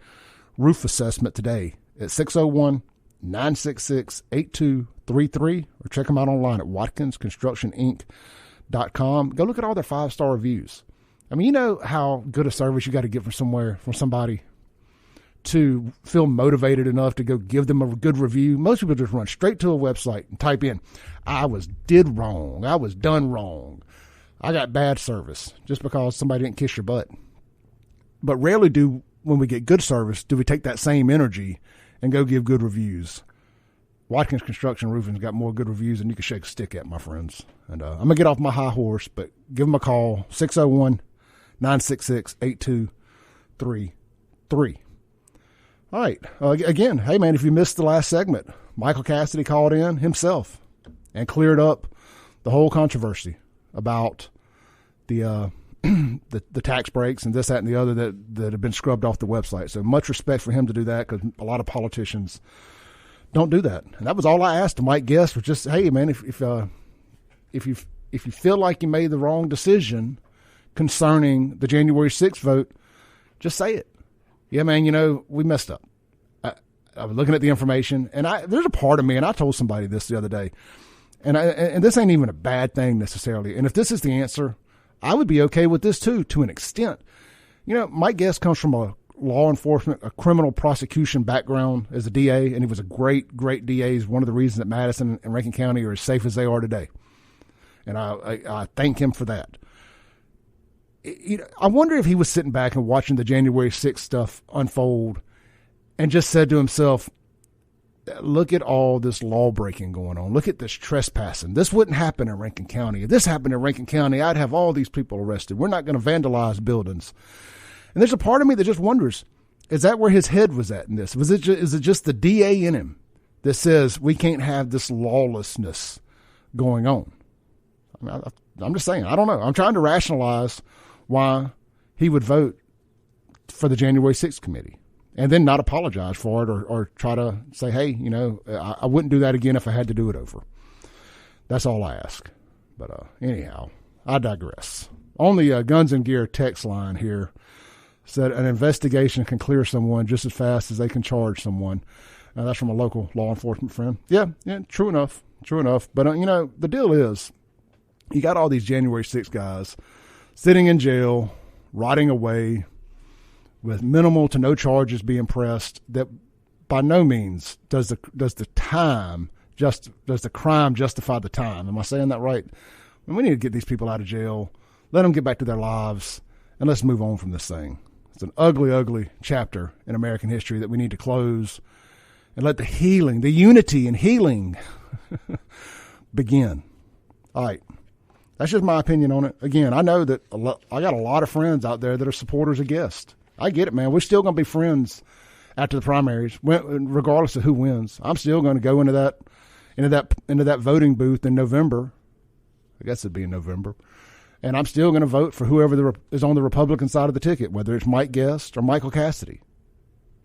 roof assessment today at 601-966-8233, or check them out online at watkinsconstructioninc.com. Go look at all their 5-star reviews. I mean, you know how good a service you got to get from somebody to feel motivated enough to go give them a good review. Most people just run straight to a website and type in, I was done wrong. I got bad service, just because somebody didn't kiss your butt. But rarely when we get good service, do we take that same energy and go give good reviews. Watkins Construction Roofing's got more good reviews than you can shake a stick at, my friends. And I'm going to get off my high horse, but give them a call, 966-8233. All right. Again, hey, man, if you missed the last segment, Michael Cassidy called in himself and cleared up the whole controversy about the tax breaks and this, that, and the other that have been scrubbed off the website. So much respect for him to do that, because a lot of politicians don't do that. And that was all I asked Mike Guest, was just, hey, man, if you feel like you made the wrong decision concerning the January 6th vote, just say it. Yeah, man, we messed up. I was looking at the information, and there's a part of me, and I told somebody this the other day, and this ain't even a bad thing necessarily. And if this is the answer, I would be okay with this too, to an extent. Mike Guest comes from a law enforcement, a criminal prosecution background as a DA, and he was a great, great DA. He's one of the reasons that Madison and Rankin County are as safe as they are today. And I thank him for that. I wonder if he was sitting back and watching the January 6th stuff unfold and just said to himself, look at all this law breaking going on. Look at this trespassing. This wouldn't happen in Rankin County. If this happened in Rankin County, I'd have all these people arrested. We're not going to vandalize buildings. And there's a part of me that just wonders, is that where his head was at in this? Is it just the DA in him that says we can't have this lawlessness going on? I'm just saying, I don't know. I'm trying to rationalize why he would vote for the January 6th committee and then not apologize for it or try to say, hey, I wouldn't do that again if I had to do it over. That's all I ask. But anyhow, I digress. On the Guns and Gear text line here said an investigation can clear someone just as fast as they can charge someone. That's from a local law enforcement friend. Yeah, true enough. But, the deal is, you got all these January 6 guys sitting in jail, rotting away with minimal to no charges being pressed, that by no means does the crime justify the time. Am I saying that right? We need to get these people out of jail, let them get back to their lives, and let's move on from this thing. It's an ugly, ugly chapter in American history that we need to close and let the healing, the unity and healing begin. All right. That's just my opinion on it. Again, I know that I got a lot of friends out there that are supporters of Guest. I get it, man. We're still going to be friends after the primaries, regardless of who wins. I'm still going to go into that voting booth in November. I guess it'd be in November. And I'm still going to vote for whoever is on the Republican side of the ticket, whether it's Mike Guest or Michael Cassidy.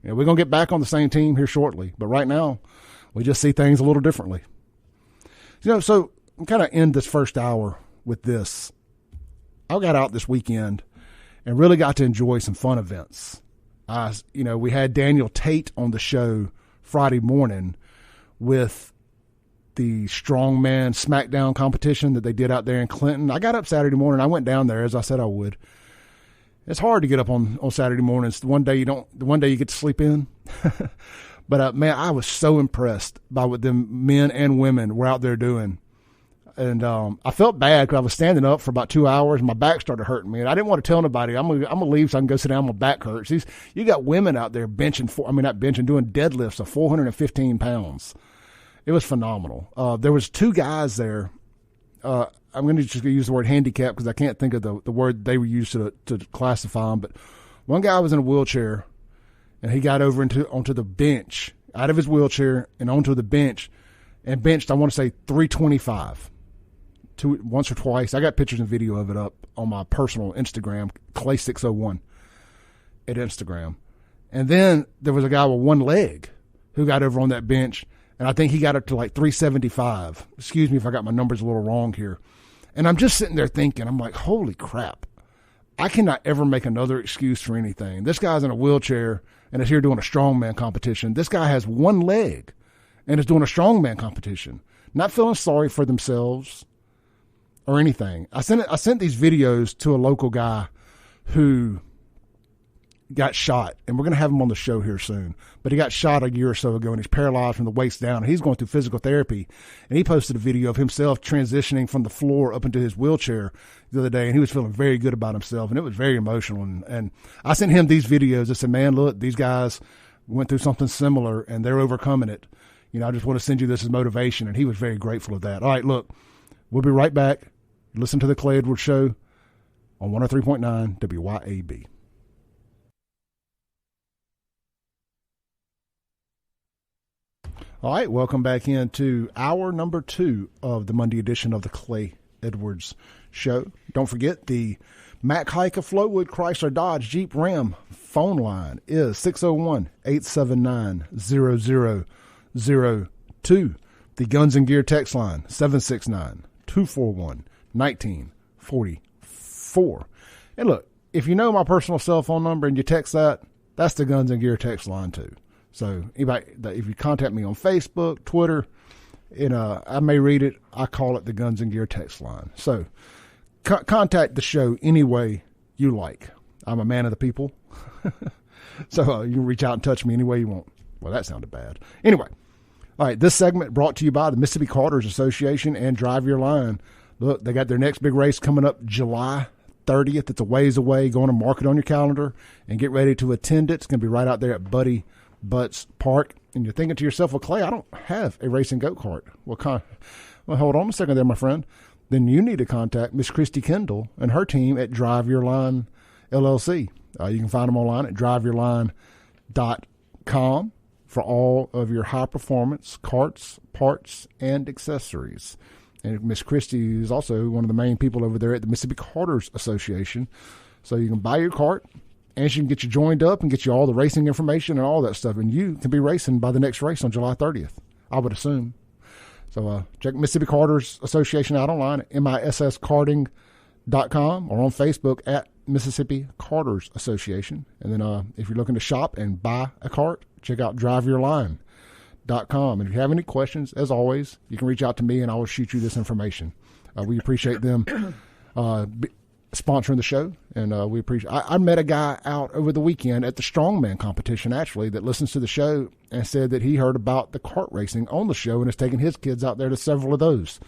We're going to get back on the same team here shortly. But right now, we just see things a little differently. So I'm kind of end this first hour with this. I got out this weekend and really got to enjoy some fun events. We had Daniel Tate on the show Friday morning with the strongman SmackDown competition that they did out there in Clinton. I got up Saturday morning. I went down there as I said I would. It's hard to get up on Saturday mornings. The one day you get to sleep in. But man, I was so impressed by what them men and women were out there doing. And I felt bad because I was standing up for about 2 hours and my back started hurting me. And I didn't want to tell nobody. I'm gonna leave so I can go sit down. My back hurts. You got women out there doing deadlifts of 415 pounds. It was phenomenal. There was two guys there. I'm going to just use the word handicap because I can't think of the word they were used to classify them. But one guy was in a wheelchair, and he got over onto the bench, out of his wheelchair and onto the bench, and benched, I want to say, 325. Once or twice. I got pictures and video of it up on my personal Instagram, Clay601 at Instagram. And then there was a guy with one leg who got over on that bench, and I think he got up to like 375. Excuse me if I got my numbers a little wrong here. And I'm just sitting there thinking, I'm like, holy crap. I cannot ever make another excuse for anything. This guy's in a wheelchair and is here doing a strongman competition. This guy has one leg and is doing a strongman competition, not feeling sorry for themselves or anything. I sent these videos to a local guy who got shot, and we're going to have him on the show here soon. But he got shot a year or so ago, and he's paralyzed from the waist down. And he's going through physical therapy, and he posted a video of himself transitioning from the floor up into his wheelchair the other day, and he was feeling very good about himself, and it was very emotional. And I sent him these videos. I said, man, look, these guys went through something similar, and they're overcoming it. I just want to send you this as motivation, and he was very grateful of that. All right, look, we'll be right back. Listen to the Clay Edwards Show on 103.9 WYAB. All right, welcome back into hour number 2 of the Monday edition of the Clay Edwards Show. Don't forget, the Mac Hike of Flowood Chrysler Dodge Jeep Ram phone line is 601-879-0002. The Guns and Gear text line, 769-241-1944. And look, if you know my personal cell phone number and you text that, that's the Guns and Gear text line too. So anybody, if you contact me on Facebook, Twitter, I may read it. I call it the Guns and Gear text line. So contact the show any way you like. I'm a man of the people. So you can reach out and touch me any way you want. Well, that sounded bad. Anyway, all right, this segment brought to you by the Mississippi Carters Association and Drive Your Line. Look, they got their next big race coming up July 30th. It's a ways away. Go on and mark it on your calendar and get ready to attend it. It's going to be right out there at Buddy Butts Park. And you're thinking to yourself, well, Clay, I don't have a racing go-kart. Well, hold on a second there, my friend. Then you need to contact Miss Christy Kendall and her team at Drive Your Line LLC. You can find them online at driveyourline.com for all of your high-performance carts, parts, and accessories. And Miss Christy is also one of the main people over there at the Mississippi Carters Association. So you can buy your cart, and she can get you joined up and get you all the racing information and all that stuff. And you can be racing by the next race on July 30th, I would assume. So check Mississippi Carters Association out online at misskarting.com or on Facebook at Mississippi Carters Association. And then if you're looking to shop and buy a cart, check out driveyourline.com. And if you have any questions, as always, you can reach out to me and I will shoot you this information. We appreciate them sponsoring the show, and we appreciate. I met a guy out over the weekend at the strongman competition, actually, that listens to the show and said that he heard about the kart racing on the show and is taking his kids out there to several of those.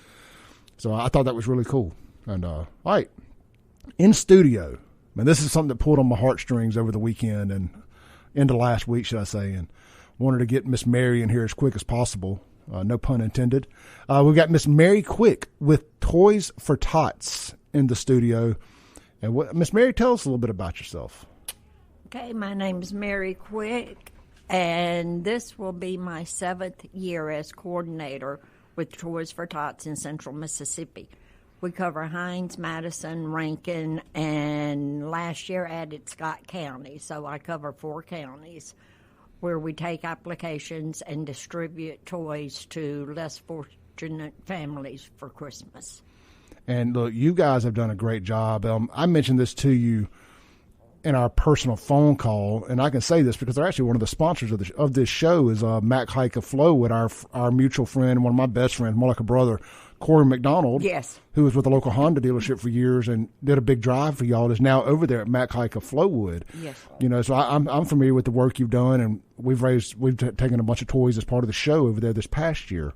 So I thought that was really cool. And all right, in studio, man, this is something that pulled on my heartstrings over the weekend and into last week, should I say, and wanted to get Miss Mary in here as quick as possible. No pun intended. We've got Miss Mary Quick with Toys for Tots in the studio. And Miss Mary, tell us a little bit about yourself. Okay, my name's Mary Quick, and this will be my 7th year as coordinator with Toys for Tots in Central Mississippi. We cover Hines, Madison, Rankin, and last year added Scott County, so I cover 4 counties where we take applications and distribute toys to less fortunate families for Christmas. And look, you guys have done a great job. I mentioned this to you in our personal phone call, and I can say this because they're actually one of the sponsors of this show is Mac Hike of Flowood, our mutual friend, one of my best friends, more like a brother, Corey McDonald, yes, who was with the local Honda dealership for years and did a big drive for y'all, is now over there at Mac Hike of Flowood. Yes. You know, so I'm familiar with the work you've done, and we've taken a bunch of toys as part of the show over there this past year.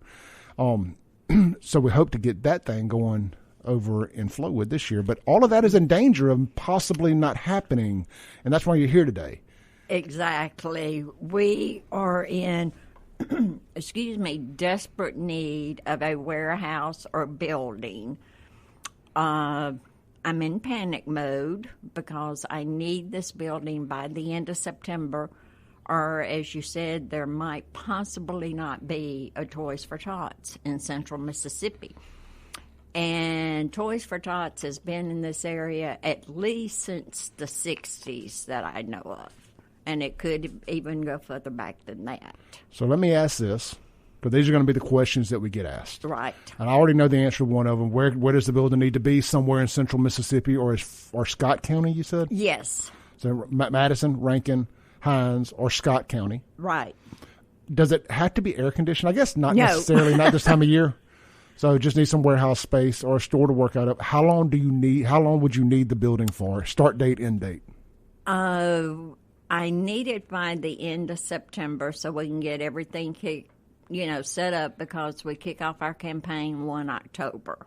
So we hope to get that thing going over in Flowood this year, but all of that is in danger of possibly not happening, and that's why you're here today. Exactly. We are in, desperate need of a warehouse or building. I'm in panic mode because I need this building by the end of September, or as you said, there might possibly not be a Toys for Tots in Central Mississippi. And Toys for Tots has been in this area at least since the 60s that I know of. And it could even go further back than that. So let me ask this, because these are going to be the questions that we get asked. Right. And I already know the answer to one of them. Where does the building need to be? Somewhere in Central Mississippi or Scott County, you said? Yes. So Madison, Rankin, Hines, or Scott County. Right. Does it have to be air-conditioned? I guess not necessarily, not this time of year. So just need some warehouse space or a store to work out of. How long would you need the building for? Start date, end date? I need it by the end of September so we can get everything set up, because we kick off our campaign 1 October.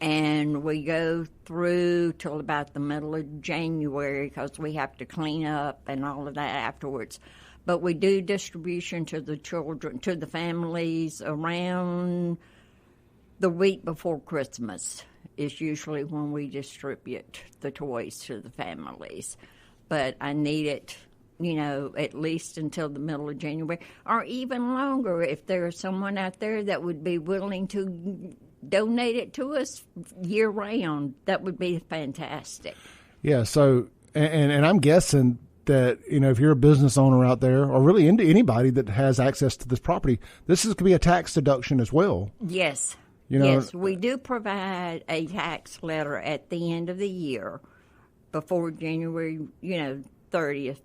And we go through till about the middle of January because we have to clean up and all of that afterwards. But we do distribution to the children, to the families around the week before Christmas. is usually when we distribute the toys to the families. But I need it, at least until the middle of January, or even longer if there's someone out there that would be willing to donate it to us year-round. That would be fantastic. Yeah, so, and I'm guessing that, if you're a business owner out there, or really anybody that has access to this property, this is going to be a tax deduction as well. Yes. Yes, we do provide a tax letter at the end of the year before January, 30th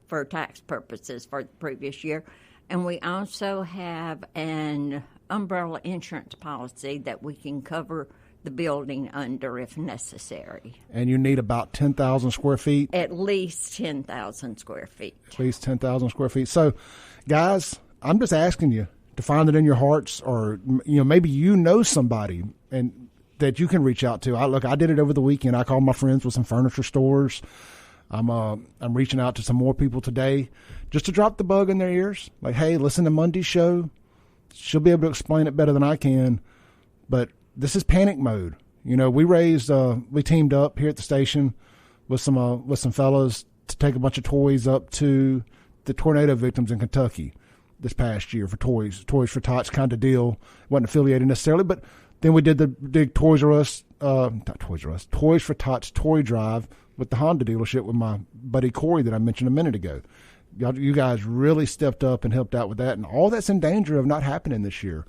for tax purposes for the previous year. And we also have an umbrella insurance policy that we can cover the building under if necessary. And you need about 10,000 square feet? At least 10,000 square feet. At least 10,000 square feet. So, guys, I'm just asking you to find it in your hearts, or, maybe somebody and that you can reach out to. I did it over the weekend. I called my friends with some furniture stores. I'm reaching out to some more people today just to drop the bug in their ears. Like, hey, listen to Monday's show. She'll be able to explain it better than I can. But this is panic mode. We teamed up here at the station with some fellows to take a bunch of toys up to the tornado victims in Kentucky this past year for Toys for Tots kind of deal. Wasn't affiliated necessarily, but then we did the big Toys for Tots toy drive with the Honda dealership with my buddy Corey that I mentioned a minute ago. You guys really stepped up and helped out with that, and all that's in danger of not happening this year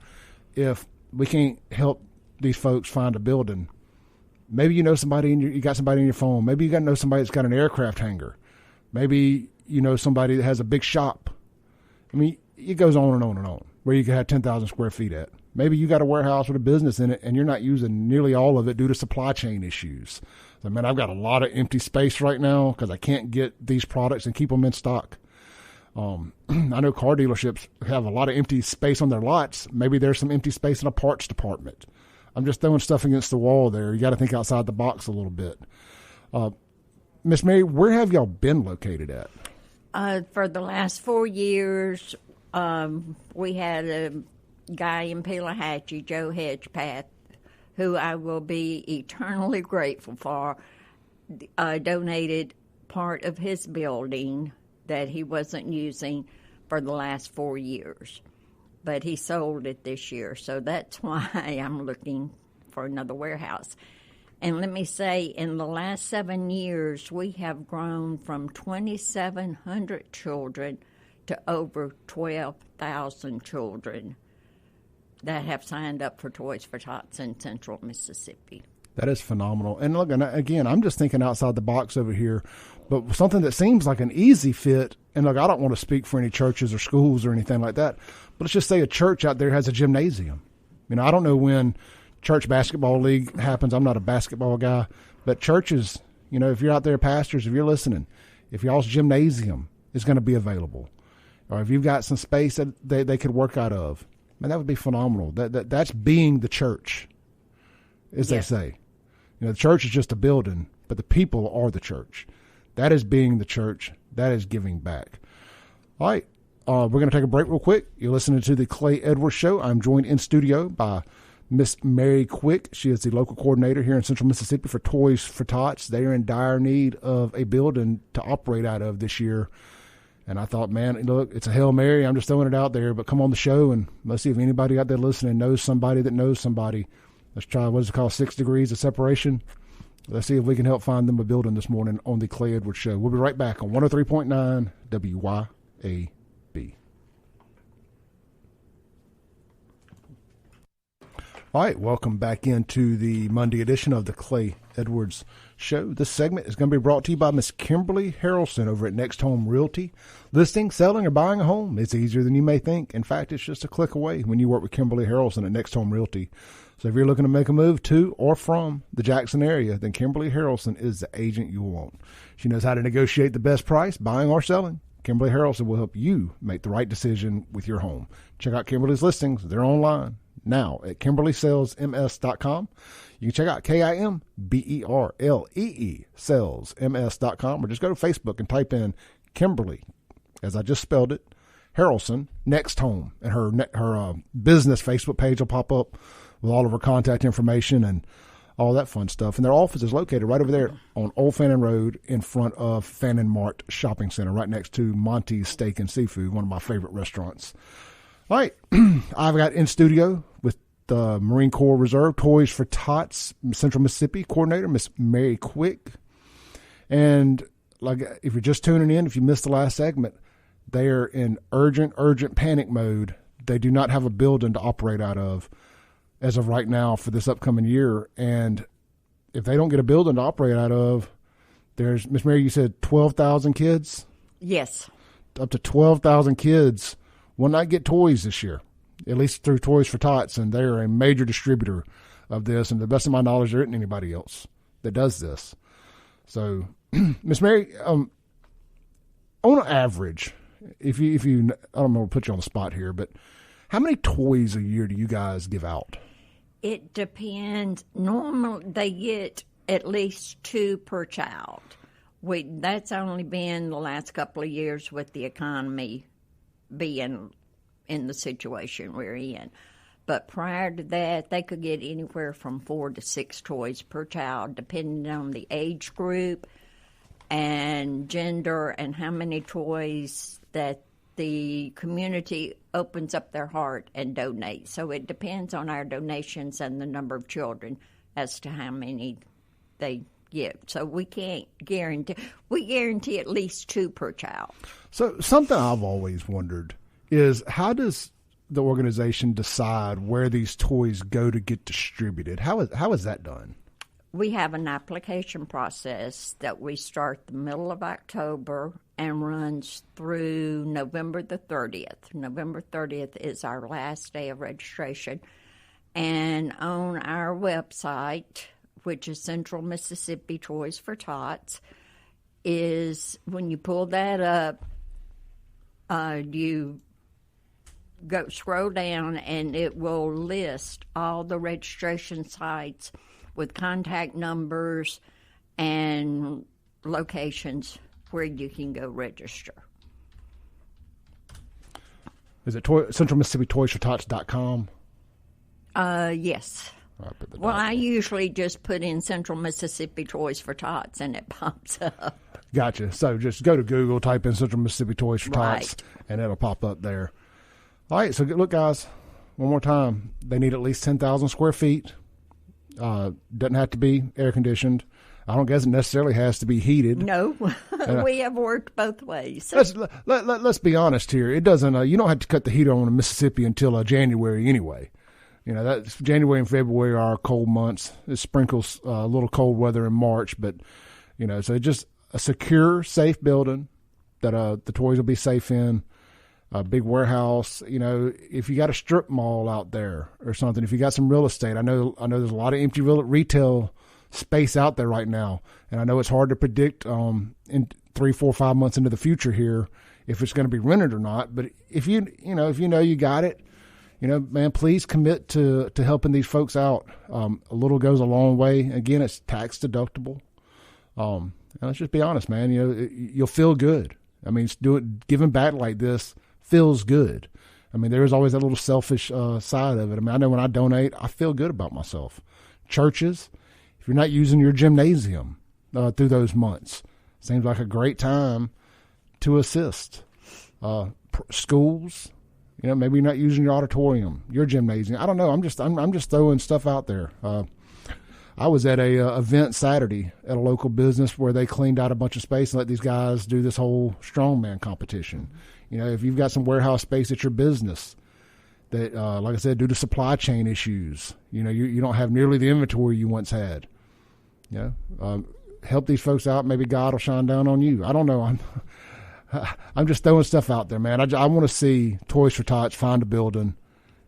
if we can't help these folks find a building. Maybe you got somebody in your phone. Maybe you know somebody that's got an aircraft hangar. Maybe somebody that has a big shop. I mean, it goes on and on and on, where you can have 10,000 square feet at. Maybe you got a warehouse with a business in it, and you're not using nearly all of it due to supply chain issues. So, man, I've got a lot of empty space right now because I can't get these products and keep them in stock. I know car dealerships have a lot of empty space on their lots. Maybe there's some empty space in a parts department. I'm just throwing stuff against the wall there. You got to think outside the box a little bit. Miss Mary, where have y'all been located at? For the last 4 years, we had a guy in Pelahatchie, Joe Hedgepath, who I will be eternally grateful for, donated part of his building that he wasn't using for the last 4 years. But he sold it this year, so that's why I'm looking for another warehouse. And let me say, in the last 7 years, we have grown from 2,700 children to over 12,000 children that have signed up for Toys for Tots in Central Mississippi. That is phenomenal. And look, again, I'm just thinking outside the box over here, but something that seems like an easy fit. And look, I don't want to speak for any churches or schools or anything like that, but let's just say a church out there has a gymnasium. I don't know when church basketball league happens. I'm not a basketball guy, but churches, if you're out there, pastors, if you're listening, if y'all's gymnasium is going to be available, or if you've got some space that they could work out of, man, that would be phenomenal. That's being the church, as they say. The church is just a building, but the people are the church. That is being the church. That is giving back. All right, we're going to take a break real quick. You're listening to the Clay Edwards Show. I'm joined in studio by Miss Mary Quick. She is the local coordinator here in Central Mississippi for Toys for Tots. They are in dire need of a building to operate out of this year. And I thought, man, look, it's a Hail Mary. I'm just throwing it out there, but come on the show and let's see if anybody out there listening knows somebody that knows somebody. Let's try, what is it called, 6 degrees of separation? Let's see if we can help find them a building this morning on the Clay Edwards Show. We'll be right back on 103.9 WYAB. All right, welcome back into the Monday edition of the Clay Edwards Show. This segment is going to be brought to you by Miss Kimberly Harrelson over at Next Home Realty. Listing, selling, or buying a home, it's easier than you may think. In fact, it's just a click away when you work with Kimberly Harrelson at Next Home Realty. So if you're looking to make a move to or from the Jackson area, then Kimberly Harrelson is the agent you want. She knows how to negotiate the best price, buying or selling. Kimberly Harrelson will help you make the right decision with your home. Check out Kimberly's listings. They're online now at KimberlySalesMS.com. You can check out KIMBERLEE salesms.com, or just go to Facebook and type in Kimberly, as I just spelled it, Harrelson, Next Home, and her business Facebook page will pop up. with all of her contact information and all that fun stuff. And their office is located right over there on Old Fannin Road in front of Fannin Mart Shopping Center, right next to Monty's Steak and Seafood, one of my favorite restaurants. All right, I've got in studio with the Marine Corps Reserve Toys for Tots Central Mississippi coordinator, Miss Mary Quick. And like, if you're just tuning in, if you missed the last segment, they are in urgent panic mode. They do not have a building to operate out of as of right now for this upcoming year. And if they don't get a building to operate out of, there's, Miss Mary, you said 12,000 kids? Yes. Up to 12,000 kids will not get toys this year, at least through Toys for Tots. And they're a major distributor of this. And to the best of my knowledge, there isn't anybody else that does this. So, Miss Mary, on average, if you, I don't know, put you on the spot here, but how many toys a year do you guys give out? It depends. Normally, they get at least 2 per child. That's only been the last couple of years with the economy being in the situation we're in. But prior to that, they could get anywhere from 4 to 6 toys per child, depending on the age group and gender and how many toys that the community opens up their heart and donates. So it depends on our donations and the number of children as to how many they give. So we can't guarantee. We guarantee at least 2 per child. So something I've always wondered is, how does the organization decide where these toys go to get distributed? How is that done? We have an application process that we start the middle of October and runs through November the 30th. November 30th is our last day of registration. And on our website, which is Central Mississippi Toys for Tots, is when you pull that up, you scroll down and it will list all the registration sites with contact numbers and locations where you can go register. Is it Central Mississippi Toys for Tots.com? Yes. Well, I usually just put in Central Mississippi Toys for Tots and it pops up. Gotcha. So just go to Google, type in Central Mississippi Toys for Tots, and it'll pop up there. All right, so look, guys, one more time. They need at least 10,000 square feet. Doesn't have to be air conditioned. I don't guess it necessarily has to be heated. No, we have worked both ways. Let's be honest here. It doesn't. You don't have to cut the heater on in Mississippi until January anyway. You know, that's January and February are cold months. It sprinkles a little cold weather in March, but you know, so just a secure, safe building that the toys will be safe in. A big warehouse. You know, if you got a strip mall out there or something, if you got some real estate, I know there's a lot of empty retail space out there right now, and I know it's hard to predict in 3, 4, 5 months into the future here if it's going to be rented or not. But if you got it, you know, man, please commit to helping these folks out. A little goes a long way. Again, it's tax deductible. And let's just be honest, man. You know, you'll feel good. I mean, giving back like this feels good. I mean, there is always that little selfish side of it. I mean, I know when I donate, I feel good about myself. Churches, if you're not using your gymnasium through those months, seems like a great time to assist. Schools, you know, maybe you're not using your auditorium, your gymnasium. I don't know. I'm just throwing stuff out there. I was at a event Saturday at a local business where they cleaned out a bunch of space and let these guys do this whole strongman competition. You know, if you've got some warehouse space at your business that, like I said, due to supply chain issues, you know, you don't have nearly the inventory you once had. You know, help these folks out. Maybe God will shine down on you. I don't know. I'm just throwing stuff out there, man. I want to see Toys for Tots find a building,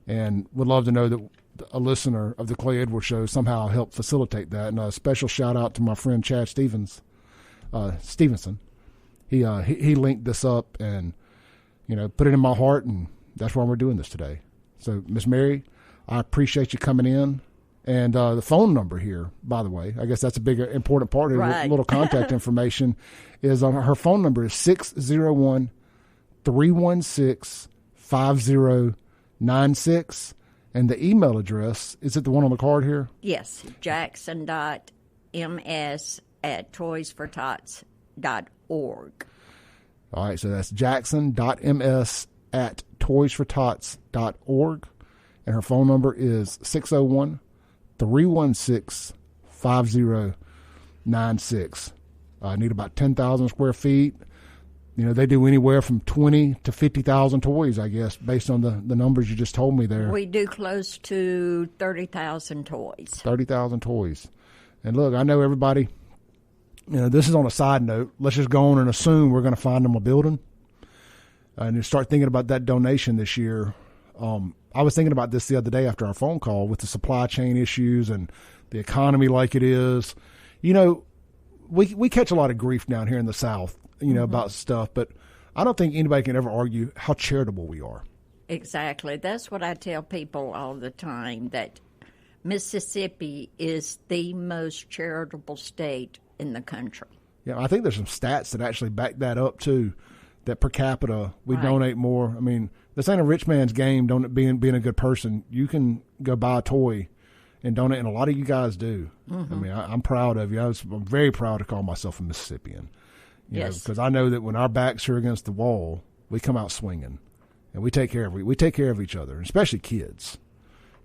and would love to know that a listener of the Clay Edwards Show somehow helped facilitate that. And a special shout out to my friend Chad Stevenson. He linked this up and, you know, put it in my heart, and that's why we're doing this today. So, Miss Mary, I appreciate you coming in. And the phone number here, by the way, I guess that's a big important part of the little contact information, is her phone number is 601-316-5096. And the email address, is it the one on the card here? Yes, jackson.ms@toysfortots.org. All right, so that's jackson.ms@toysfortots.org. And her phone number is 601-316-5096. I need about 10,000 square feet. You know, they do anywhere from 20 to 50,000 toys, I guess, based on the numbers you just told me there. We do close to 30,000 toys. 30,000 toys. And look, I know everybody, you know, this is on a side note. Let's just go on and assume we're going to find them a building. And you start thinking about that donation this year. I was thinking about this the other day after our phone call with the supply chain issues and the economy like it is. You know, we catch a lot of grief down here in the South, you know, about stuff, but I don't think anybody can ever argue how charitable we are. Exactly. That's what I tell people all the time, that Mississippi is the most charitable state in the country. Yeah, I think there's some stats that actually back that up, too, that per capita we donate more. I mean, this ain't a rich man's game, being a good person. You can go buy a toy and donate, and a lot of you guys do. I mean, I'm proud of you. I'm very proud to call myself a Mississippian. Yes, because I know that when our backs are against the wall, we come out swinging, and we take care of each other, especially kids.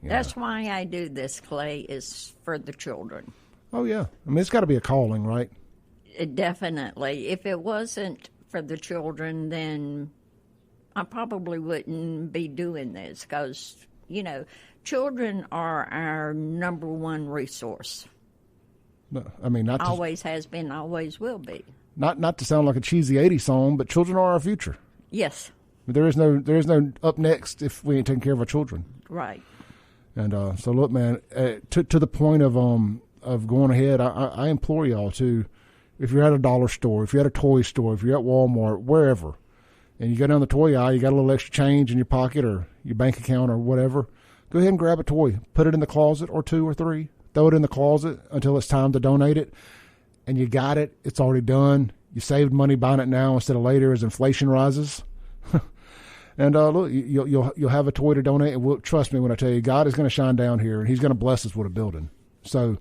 That's why I do this, Clay, is for the children. Oh yeah, I mean it's got to be a calling, right? Definitely. If it wasn't for the children, then I probably wouldn't be doing this, because you know, children are our number one resource. No, I mean not always has been, always will be. Not to sound like a cheesy 80s song, but children are our future. Yes. There is no up next if we ain't taking care of our children. Right. And so look, man, to the point of going ahead, I implore y'all to, if you're at a dollar store, if you're at a toy store, if you're at Walmart, wherever, and you go down the toy aisle, you got a little extra change in your pocket or your bank account or whatever, go ahead and grab a toy, put it in the closet or 2 or 3, throw it in the closet until it's time to donate it. And you got it. It's already done. You saved money buying it now instead of later as inflation rises. And look, you'll have a toy to donate. And trust me when I tell you, God is going to shine down here, and He's going to bless us with a building. So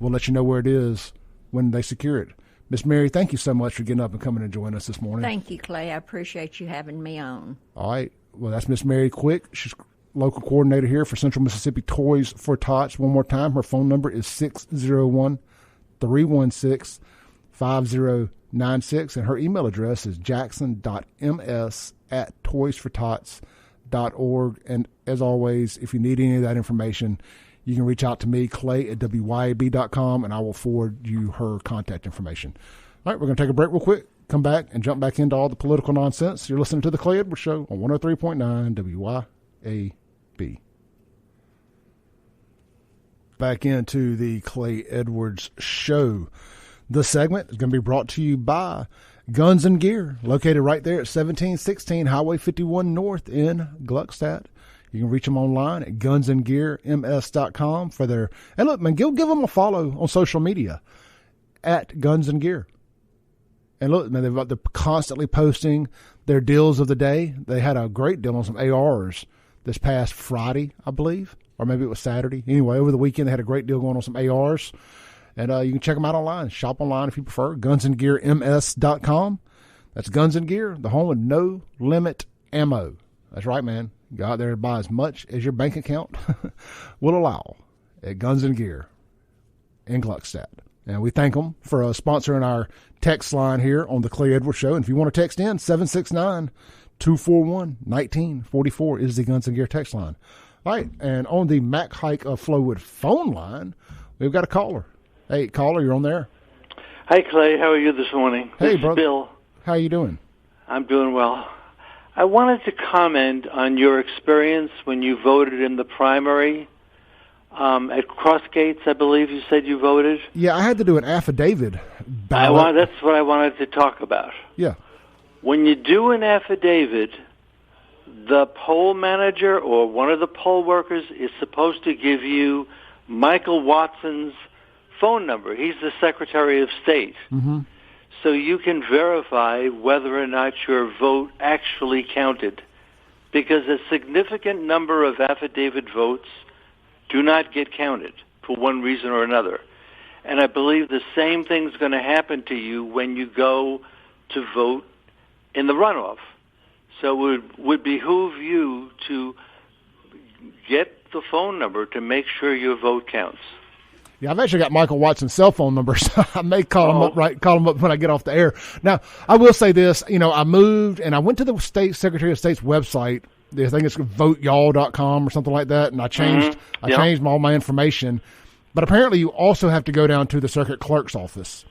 we'll let you know where it is when they secure it. Miss Mary, thank you so much for getting up and coming and joining us this morning. Thank you, Clay. I appreciate you having me on. All right. Well, that's Miss Mary Quick. She's local coordinator here for Central Mississippi Toys for Tots. One more time, her phone number is 601-316-5096, and her email address is jackson.ms@toysfortots.org. And as always, if you need any of that information, you can reach out to me, clay@wyab.com, and I will forward you her contact information. All right, we're going to take a break real quick, come back, and jump back into all the political nonsense. You're listening to The Clay Edwards Show on 103.9 WYAB. Back into the Clay Edwards Show. This segment is going to be brought to you by Guns and Gear, located right there at 1716 Highway 51 North in Gluckstadt. You can reach them online at gunsandgearms.com for their, and look, man, give them a follow on social media at Guns and Gear. And look, man, they're constantly posting their deals of the day. They had a great deal on some ARs this past Friday, I believe, or maybe it was Saturday. Anyway, over the weekend, they had a great deal going on some ARs. And you can check them out online. Shop online if you prefer. Gunsandgearms.com. That's Guns and Gear, the home with no limit ammo. That's right, man. Go out there and buy as much as your bank account will allow at Guns and Gear in Gluckstadt. And we thank them for sponsoring our text line here on the Clay Edwards Show. And if you want to text in, 769-241-1944 is the Guns and Gear text line. All right, and on the Mac Hike of Flowood phone line, we've got a caller. Hey, caller, you're on there. Hi, Clay. How are you this morning? Hey, this brother. Bill. How you doing? I'm doing well. I wanted to comment on your experience when you voted in the primary at Crossgates, I believe you said you voted. Yeah, I had to do an affidavit ballot. That's what I wanted to talk about. Yeah. When you do an affidavit, the poll manager or one of the poll workers is supposed to give you Michael Watson's phone number. He's the Secretary of State. Mm-hmm. So you can verify whether or not your vote actually counted. because a significant number of affidavit votes do not get counted for one reason or another. And I believe the same thing's going to happen to you when you go to vote in the runoff. So it would behoove you to get the phone number to make sure your vote counts. Yeah, I've actually got Michael Watson's cell phone number, so I may call him up when I get off the air. Now, I will say this, I moved and I went to the state Secretary of State's website. I think it's voteyall.com or something like that, and I changed all my information. But apparently you also have to go down to the circuit clerk's office.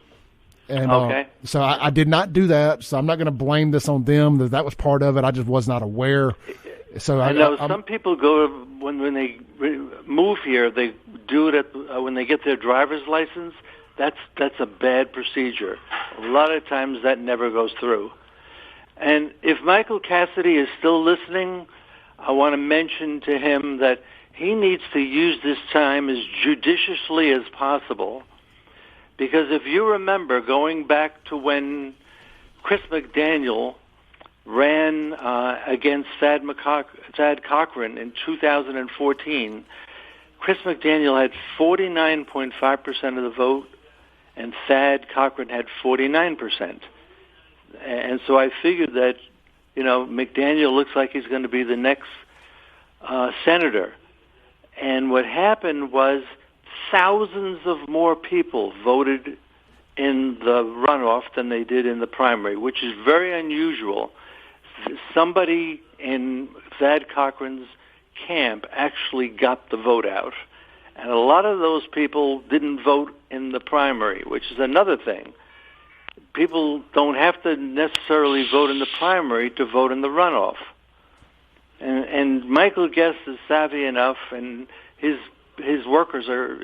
And so I did not do that, so I'm not going to blame this on them. That was part of it. I just was not aware. So I know some people go when they move here. They do it when they get their driver's license. That's a bad procedure. A lot of times that never goes through. And if Michael Cassidy is still listening, I want to mention to him that he needs to use this time as judiciously as possible. Because if you remember, going back to when Chris McDaniel ran against Thad Cochran in 2014, Chris McDaniel had 49.5% of the vote, and Thad Cochran had 49%. And so I figured that, McDaniel looks like he's going to be the next senator. And what happened was thousands of more people voted in the runoff than they did in the primary, which is very unusual. Somebody in Thad Cochran's camp actually got the vote out. And a lot of those people didn't vote in the primary, which is another thing. People don't have to necessarily vote in the primary to vote in the runoff. And Michael Guest is savvy enough, and his workers are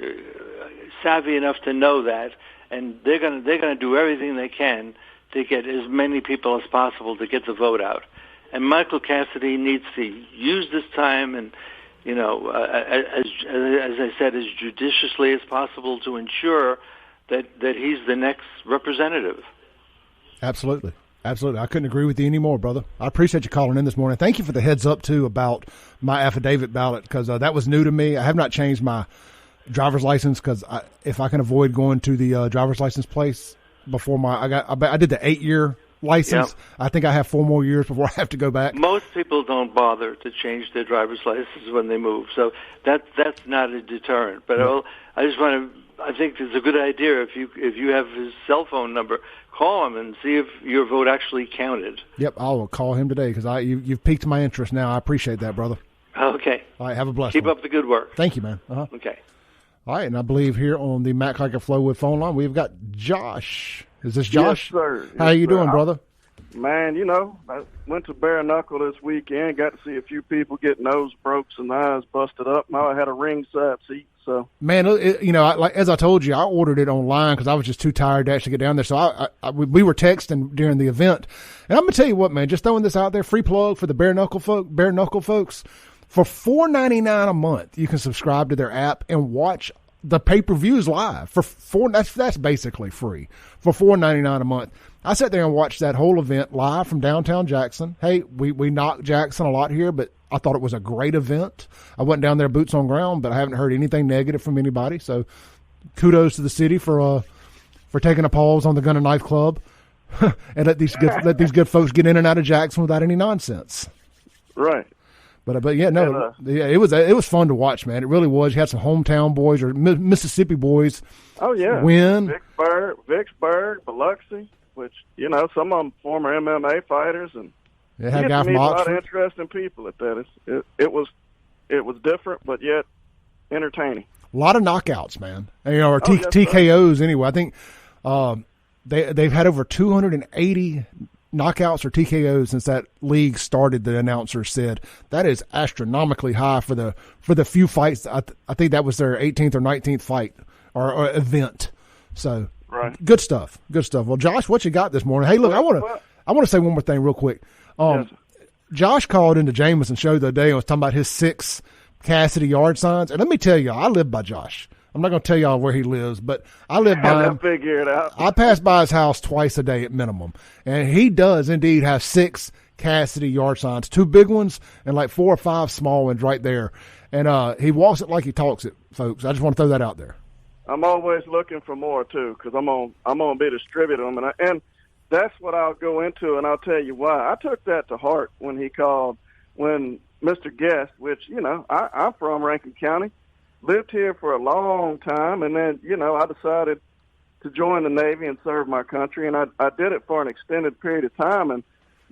savvy enough to know that, and they're going to do everything they can to get as many people as possible to get the vote out. And Michael Cassidy needs to use this time and, as I said, as judiciously as possible to ensure that he's the next representative. Absolutely. Absolutely. I couldn't agree with you anymore, brother. I appreciate you calling in this morning. Thank you for the heads up, too, about my affidavit ballot, because that was new to me. I have not changed my driver's license because if I can avoid going to the driver's license place before I did the 8-year license. Yep. I think I have 4 more years before I have to go back. Most people don't bother to change their driver's license when they move, so that's not a deterrent. But I think it's a good idea if you have his cell phone number, call him and see if your vote actually counted. Yep, I will call him today because you've piqued my interest now. I appreciate that, brother. Okay. All right, have a blessed Keep one. up the good work. Thank you, man. Uh-huh. Okay. All right, and I believe here on the Matt Kiker Flowwood phone line, we've got Josh. Is this Josh? Yes, sir. How you doing, brother? Man, I went to Bare Knuckle this weekend, got to see a few people get nose broke and eyes busted up. Now I had a ringside seat. So, man, as I told you, I ordered it online because I was just too tired to actually get down there. So we were texting during the event, and I'm gonna tell you what, man. Just throwing this out there, free plug for the Bare Knuckle folks. For $4.99 a month, you can subscribe to their app and watch the pay-per-views live for that's basically free for $4.99 a month. I sat there and watched that whole event live from downtown Jackson. Hey, we knock Jackson a lot here, but I thought it was a great event. I went down there boots on ground, but I haven't heard anything negative from anybody. So kudos to the city for taking a pause on the Gun and Knife Club and let these good folks get in and out of Jackson without any nonsense. Right. But yeah, no, it was fun to watch, man. It really was. You had some hometown boys or Mississippi boys. Oh yeah, win. Vicksburg, Biloxi, which some of them former MMA fighters, and you had a guy from Oxford. A lot of interesting people at that. It was different, but yet entertaining. A lot of knockouts, man. Or TKOs anyway. I think they've had over 280 knockouts or TKOs since that league started. The announcer said that is astronomically high for the few fights. I think that was their 18th or 19th fight or event. So right. Good stuff. Well, Josh, what you got this morning? Hey, look, I want to say one more thing real quick. Yes. Josh called into Jameson's show the other day and was talking about his 6 Cassidy yard signs. And let me tell you, I live by Josh. I'm not going to tell y'all where he lives, but I live by him. Figure it out. I pass by his house twice a day at minimum. And he does indeed have 6 Cassidy yard signs, 2 big ones and like 4 or 5 small ones right there. And he walks it like he talks it, folks. I just want to throw that out there. I'm always looking for more too, because I'm on be distributing them, and that's what I'll go into, and I'll tell you why. I took that to heart when he called, when Mr. Guest, which, you know, I'm from Rankin County, lived here for a long time, and then, you know, I decided to join the Navy and serve my country, and I did it for an extended period of time, and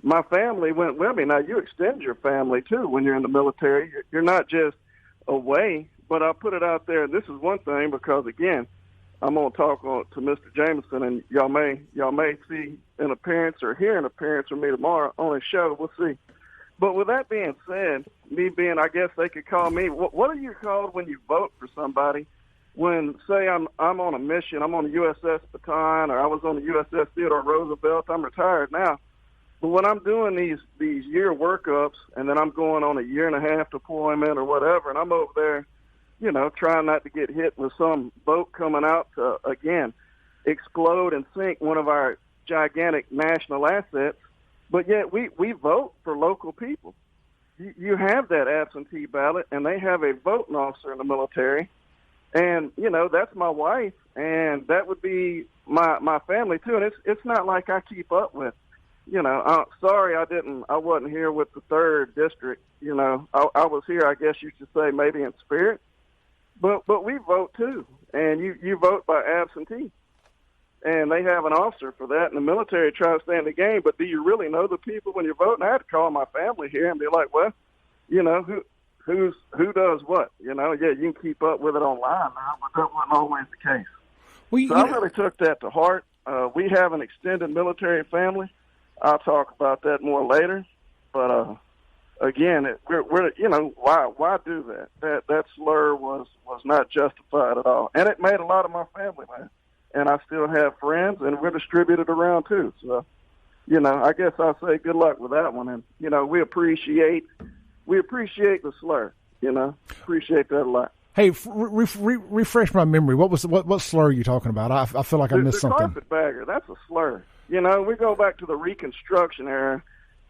my family went with me. Now, you extend your family, too, when you're in the military. You're not just away, but I'll put it out there. This is one thing, because, again, I'm going to talk to Mr. Jameson, and y'all may see an appearance or hear an appearance from me tomorrow on a show. We'll see. But with that being said, me being, I guess they could call me, what are you called when you vote for somebody? When, say, I'm on a mission, I'm on the USS Bataan, or I was on the USS Theodore Roosevelt. I'm retired now. But when I'm doing these year workups, and then I'm going on a 1.5 deployment or whatever, and I'm over there, you know, trying not to get hit with some boat coming out to, again, explode and sink one of our gigantic national assets, but yet we vote for local people. You have that absentee ballot, and they have a voting officer in the military, and, you know, that's my wife, and that would be my family, too, and it's not like I keep up with, you know, sorry I wasn't here with the 3rd District, you know, I was here, I guess you should say, maybe in spirit. But we vote, too, and you vote by absentee. And they have an officer for that, and the military tries to stay in the game, but do you really know the people when you're voting? I had to call my family here and be like, well, you know, who does what? You know, yeah, you can keep up with it online now, but that wasn't always the case. Well, so I really took that to heart. We have an extended military family. I'll talk about that more later, but again, we're you know, why do that? That slur was not justified at all, and it made a lot of my family mad. And I still have friends, and we're distributed around too. So, you know, I guess I'll say good luck with that one. And you know, we appreciate the slur. You know, appreciate that a lot. Hey, refresh my memory. What slur are you talking about? I feel like I missed something. Carpetbagger, that's a slur. You know, we go back to the Reconstruction era,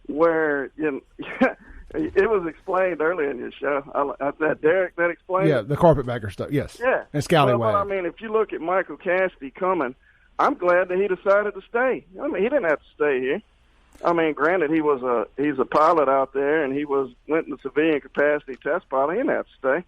where, you know, it was explained earlier in your show. That Derek that explained. Yeah, the carpetbagger stuff. Yes. Yeah. And scallywag. Well, I mean, if you look at Michael Cassidy coming, I'm glad that he decided to stay. I mean, he didn't have to stay here. I mean, granted, he's a pilot out there, and he went in the civilian capacity test pilot. He didn't have to stay.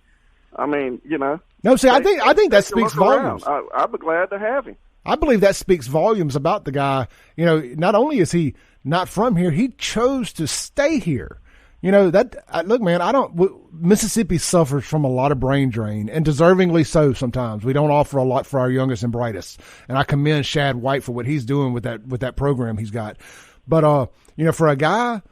I mean, you know. No, see, I think that speaks volumes. I'd be glad to have him. I believe that speaks volumes about the guy. You know, not only is he not from here, he chose to stay here. You know, look, man, Mississippi suffers from a lot of brain drain, and deservingly so sometimes. We don't offer a lot for our youngest and brightest. And I commend Shad White for what he's doing with that program he's got. But, you know, for a guy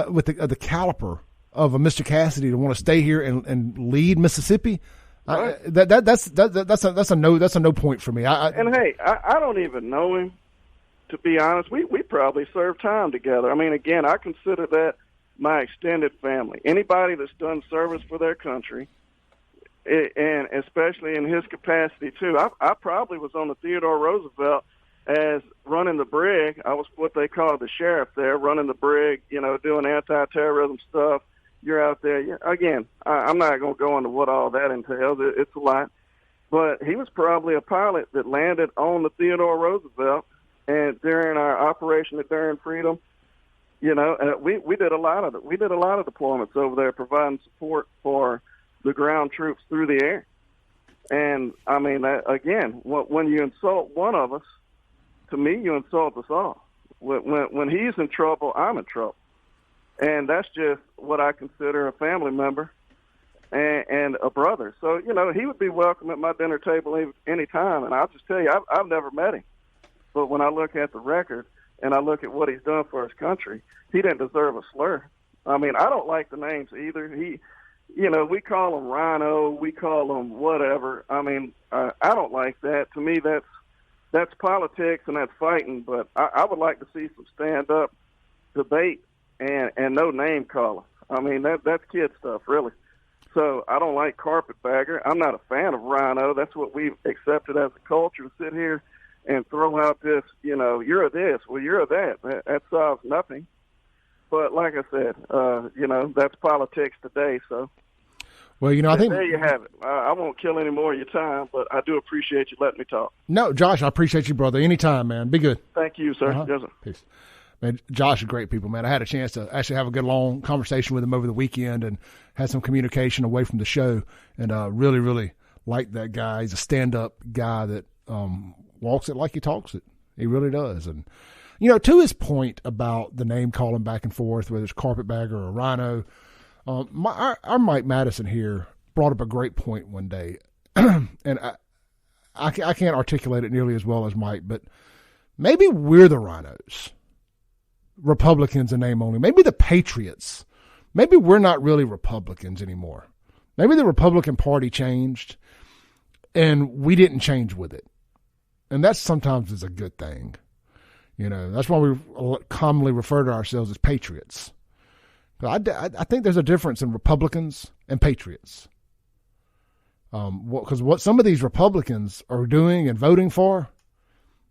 with the caliber of a Mr. Cassidy to want to stay here and lead Mississippi, right. That's a no point for me. And hey, I don't even know him, to be honest. We probably served time together. I mean, again, I consider that my extended family. Anybody that's done service for their country, and especially in his capacity too. I probably was on the Theodore Roosevelt as running the brig. I was what they call the sheriff there, running the brig, you know, doing anti-terrorism stuff. You're out there. Again, I'm not going to go into what all that entails. It's a lot. But he was probably a pilot that landed on the Theodore Roosevelt, and during our Operation Enduring Freedom, you know, we did a lot of it. We did a lot of deployments over there, providing support for the ground troops through the air. And I mean, again, when you insult one of us, to me, you insult us all. When he's in trouble, I'm in trouble. And that's just what I consider a family member and a brother. So, you know, he would be welcome at my dinner table any time. And I'll just tell you, I've never met him. But when I look at the record and I look at what he's done for his country, he didn't deserve a slur. I mean, I don't like the names either. You know, we call him Rhino, we call him whatever. I mean, I don't like that. To me, that's politics and that's fighting. But I would like to see some stand-up debate and no name calling. I mean, that's kid stuff, really. So I don't like carpetbagger. I'm not a fan of Rhino. That's what we've accepted as a culture, to sit here and throw out this, you know, you're a this, well, you're a that. That solves nothing. But like I said, that's politics today. So, well, I think there you have it. I won't kill any more of your time, but I do appreciate you letting me talk. No, Josh, I appreciate you, brother. Anytime, man. Be good. Thank you, sir. Yes, sir. Peace. Man, Josh is great people, man. I had a chance to actually have a good long conversation with him over the weekend and had some communication away from the show, and really, really like that guy. He's a stand-up guy that walks it like he talks it. He really does. And, to his point about the name calling back and forth, whether it's Carpetbagger or Rhino, our Mike Madison here brought up a great point one day, and I can't articulate it nearly as well as Mike, but maybe we're the Rhinos. Republicans in name only. Maybe the Patriots. Maybe we're not really Republicans anymore. Maybe the Republican Party changed and we didn't change with it. And that sometimes is a good thing. That's why we commonly refer to ourselves as patriots. I think there's a difference in Republicans and patriots. Because what some of these Republicans are doing and voting for,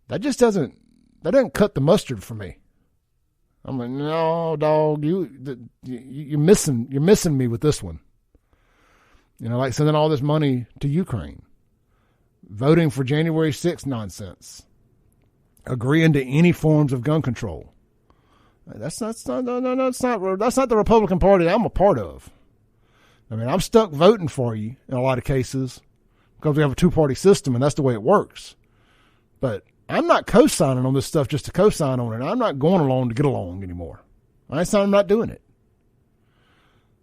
that doesn't cut the mustard for me. I'm like, no, dog, you're missing me with this one. Like sending all this money to Ukraine, voting for January 6th nonsense, agreeing to any forms of gun control. That's not the Republican Party I'm a part of. I'm stuck voting for you in a lot of cases because we have a two-party system and that's the way it works. But I'm not co-signing on this stuff just to co-sign on it. I'm not going along to get along anymore. I'm not doing it.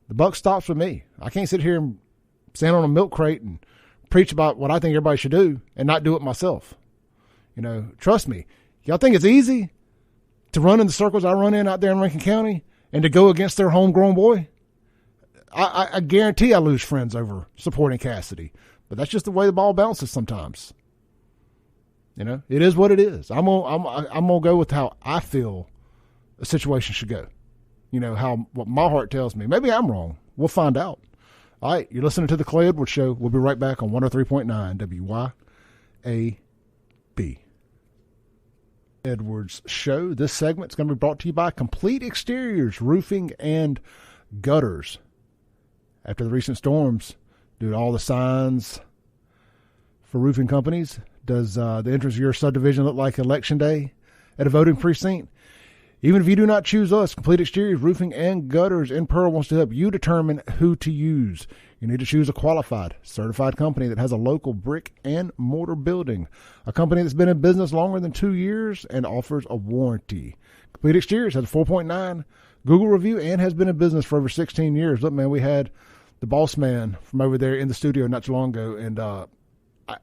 The buck stops with me. I can't sit here and stand on a milk crate and preach about what I think everybody should do and not do it myself. Trust me. Y'all think it's easy to run in the circles I run in out there in Rankin County and to go against their homegrown boy? I guarantee I lose friends over supporting Cassidy. But that's just the way the ball bounces sometimes. It is what it is. I'm gonna go with how I feel a situation should go. What my heart tells me. Maybe I'm wrong. We'll find out. All right, you're listening to the Clay Edwards Show. We'll be right back on 103.9 WYAB. Edwards Show. This segment is going to be brought to you by Complete Exteriors, Roofing and Gutters. After the recent storms, due to all the signs for roofing companies, does the entrance of your subdivision look like Election Day at a voting precinct? Even if you do not choose us, Complete Exteriors, Roofing and Gutters in Pearl wants to help you determine who to use. You need to choose a qualified, certified company that has a local brick and mortar building, a company that's been in business longer than 2 years and offers a warranty. Complete Exteriors has a 4.9 Google review and has been in business for over 16 years. Look, man, we had the boss man from over there in the studio not too long ago, and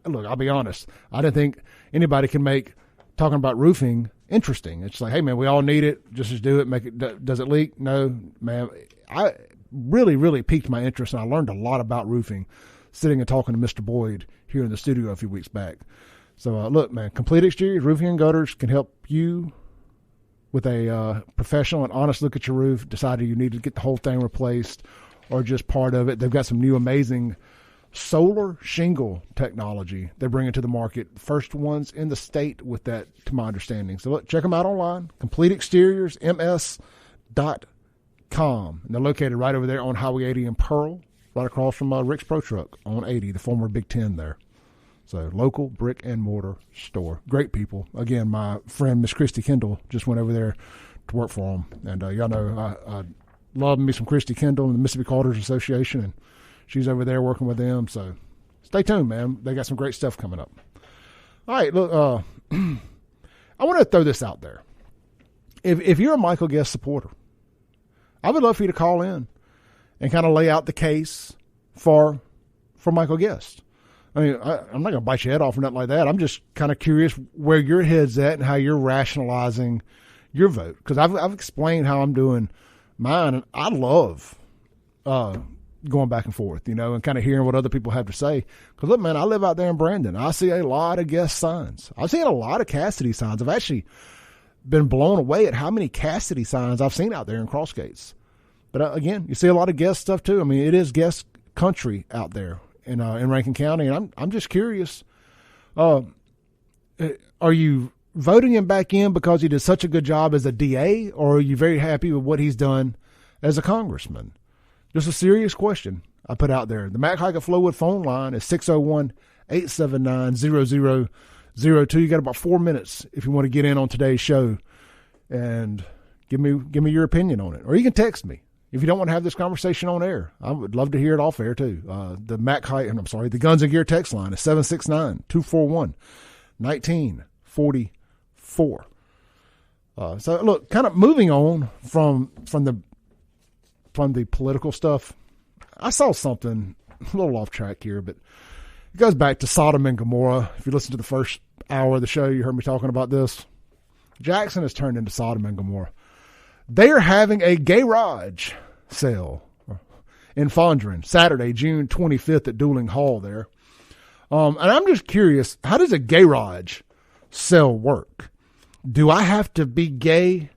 look, I'll be honest. I didn't think anybody can make talking about roofing interesting. It's like, hey, man, we all need it. Just do it. Make it. Does it leak? No, man. I really, really piqued my interest, and I learned a lot about roofing sitting and talking to Mr. Boyd here in the studio a few weeks back. So, look, man, Complete Exteriors, Roofing and Gutters can help you with a professional and honest look at your roof, decided you need to get the whole thing replaced or just part of it. They've got some new amazing solar shingle technology they're bringing to the market. First ones in the state with that, to my understanding. So look, check them out online, CompleteExteriorsMS.com. And they're located right over there on Highway 80 in Pearl, right across from Rick's Pro Truck on 80, the former Big Ten there. So local brick and mortar store. Great people. Again, my friend Miss Christy Kendall just went over there to work for them. And y'all know I love me some Christy Kendall and the Mississippi Carters Association, and she's over there working with them. So stay tuned, man. They got some great stuff coming up. All right, look, I want to throw this out there. If you're a Michael Guest supporter, I would love for you to call in and kind of lay out the case for Michael Guest. I mean, I'm not going to bite your head off or nothing like that. I'm just kind of curious where your head's at and how you're rationalizing your vote. Because I've explained how I'm doing mine, and I love going back and forth, and kind of hearing what other people have to say. Because, look, man, I live out there in Brandon. I see a lot of Guest signs. I've seen a lot of Cassidy signs. I've actually been blown away at how many Cassidy signs I've seen out there in Crossgates. But, again, you see a lot of Guest stuff, too. I mean, it is Guest country out there in Rankin County, and I'm just curious. Are you voting him back in because he did such a good job as a DA, or are you very happy with what he's done as a congressman? Just a serious question I put out there. The Mac Haik at Flowwood phone line is 601-879-0002. You got about 4 minutes if you want to get in on today's show and give me your opinion on it. Or you can text me if you don't want to have this conversation on air. I would love to hear it off air too. The Guns and Gear text line is 769-241-1944. So look, kind of moving on from the political stuff. I saw something a little off track here, but it goes back to Sodom and Gomorrah. If you listen to the first hour of the show, you heard me talking about this. Jackson has turned into Sodom and Gomorrah. They are having a GAYRAGE sale in Fondren, Saturday, June 25th at Dueling Hall there. And I'm just curious, how does a GAYRAGE sale work? Do I have to be gay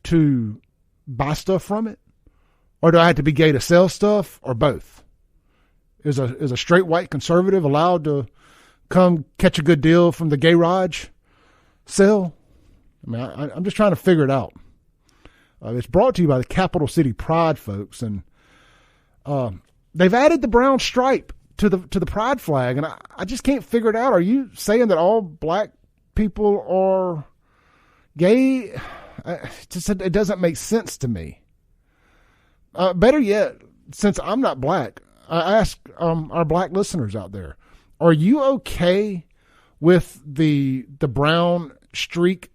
to buy stuff from it? Or do I have to be gay to sell stuff, or both? Is a straight white conservative allowed to come catch a good deal from the GAYRAGE sale? I mean, I'm just trying to figure it out. It's brought to you by the Capital City Pride folks, and they've added the brown stripe to the Pride flag, and I just can't figure it out. Are you saying that all black people are gay? It doesn't make sense to me. Better yet, since I'm not black, I ask our black listeners out there, are you okay with the brown streak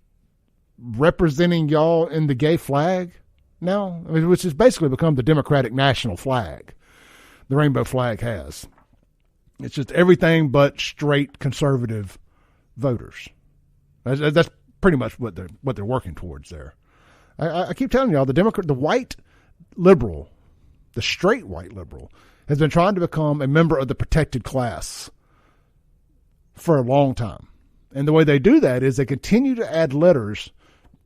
representing y'all in the gay flag now? I mean, which has basically become the Democratic national flag. The rainbow flag has. It's just everything but straight conservative voters. That's pretty much what they're working towards there. I keep telling y'all, the white liberal, the straight white liberal, has been trying to become a member of the protected class for a long time. And the way they do that is they continue to add letters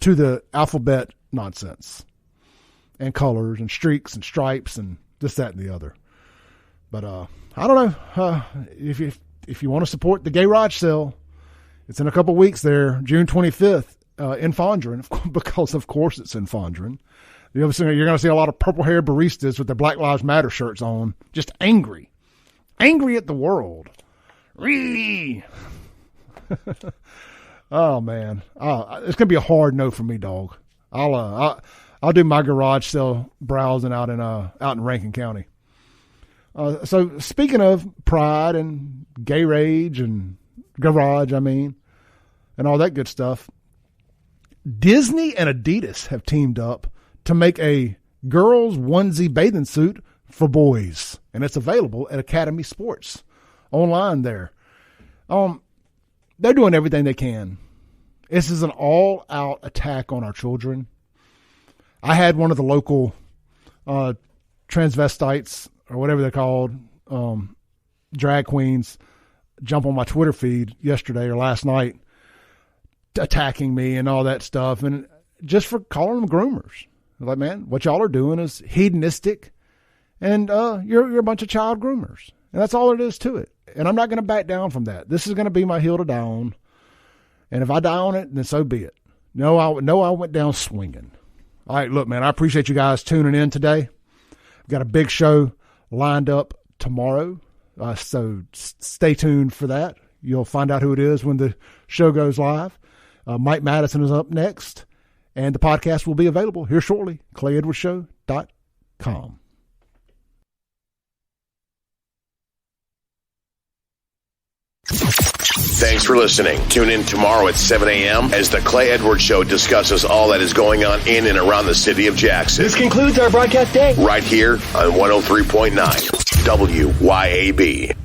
to the alphabet nonsense and colors and streaks and stripes and this, that, and the other. But I don't know. If you want to support the GAYRAGE sale, it's in a couple weeks there, June 25th in Fondren, because of course it's in Fondren. You're going to see a lot of purple-haired baristas with their Black Lives Matter shirts on, just angry at the world. Really? Oh man, it's going to be a hard no for me, dog. I'll do my garage sale browsing out in Rankin County. So speaking of Pride and GAYRAGE and Garage, and all that good stuff, Disney and Adidas have teamed up to make a girls onesie bathing suit for boys, and it's available at Academy Sports online there. They're doing everything they can. This is an all-out attack on our children. I had one of the local transvestites, or whatever they're called, drag queens, jump on my Twitter feed yesterday or last night, attacking me and all that stuff, and just for calling them groomers. Like, man, what y'all are doing is hedonistic, and you're a bunch of child groomers, and that's all it is to it. And I'm not going to back down from that. This is going to be my hill to die on, and if I die on it, then so be it. No, I went down swinging. All right, look, man, I appreciate you guys tuning in today. We've got a big show lined up tomorrow, so stay tuned for that. You'll find out who it is when the show goes live. Mike Madison is up next. And the podcast will be available here shortly, ClayEdwardsShow.com. Thanks for listening. Tune in tomorrow at 7 a.m. as the Clay Edwards Show discusses all that is going on in and around the city of Jackson. This concludes our broadcast day. Right here on 103.9 WYAB.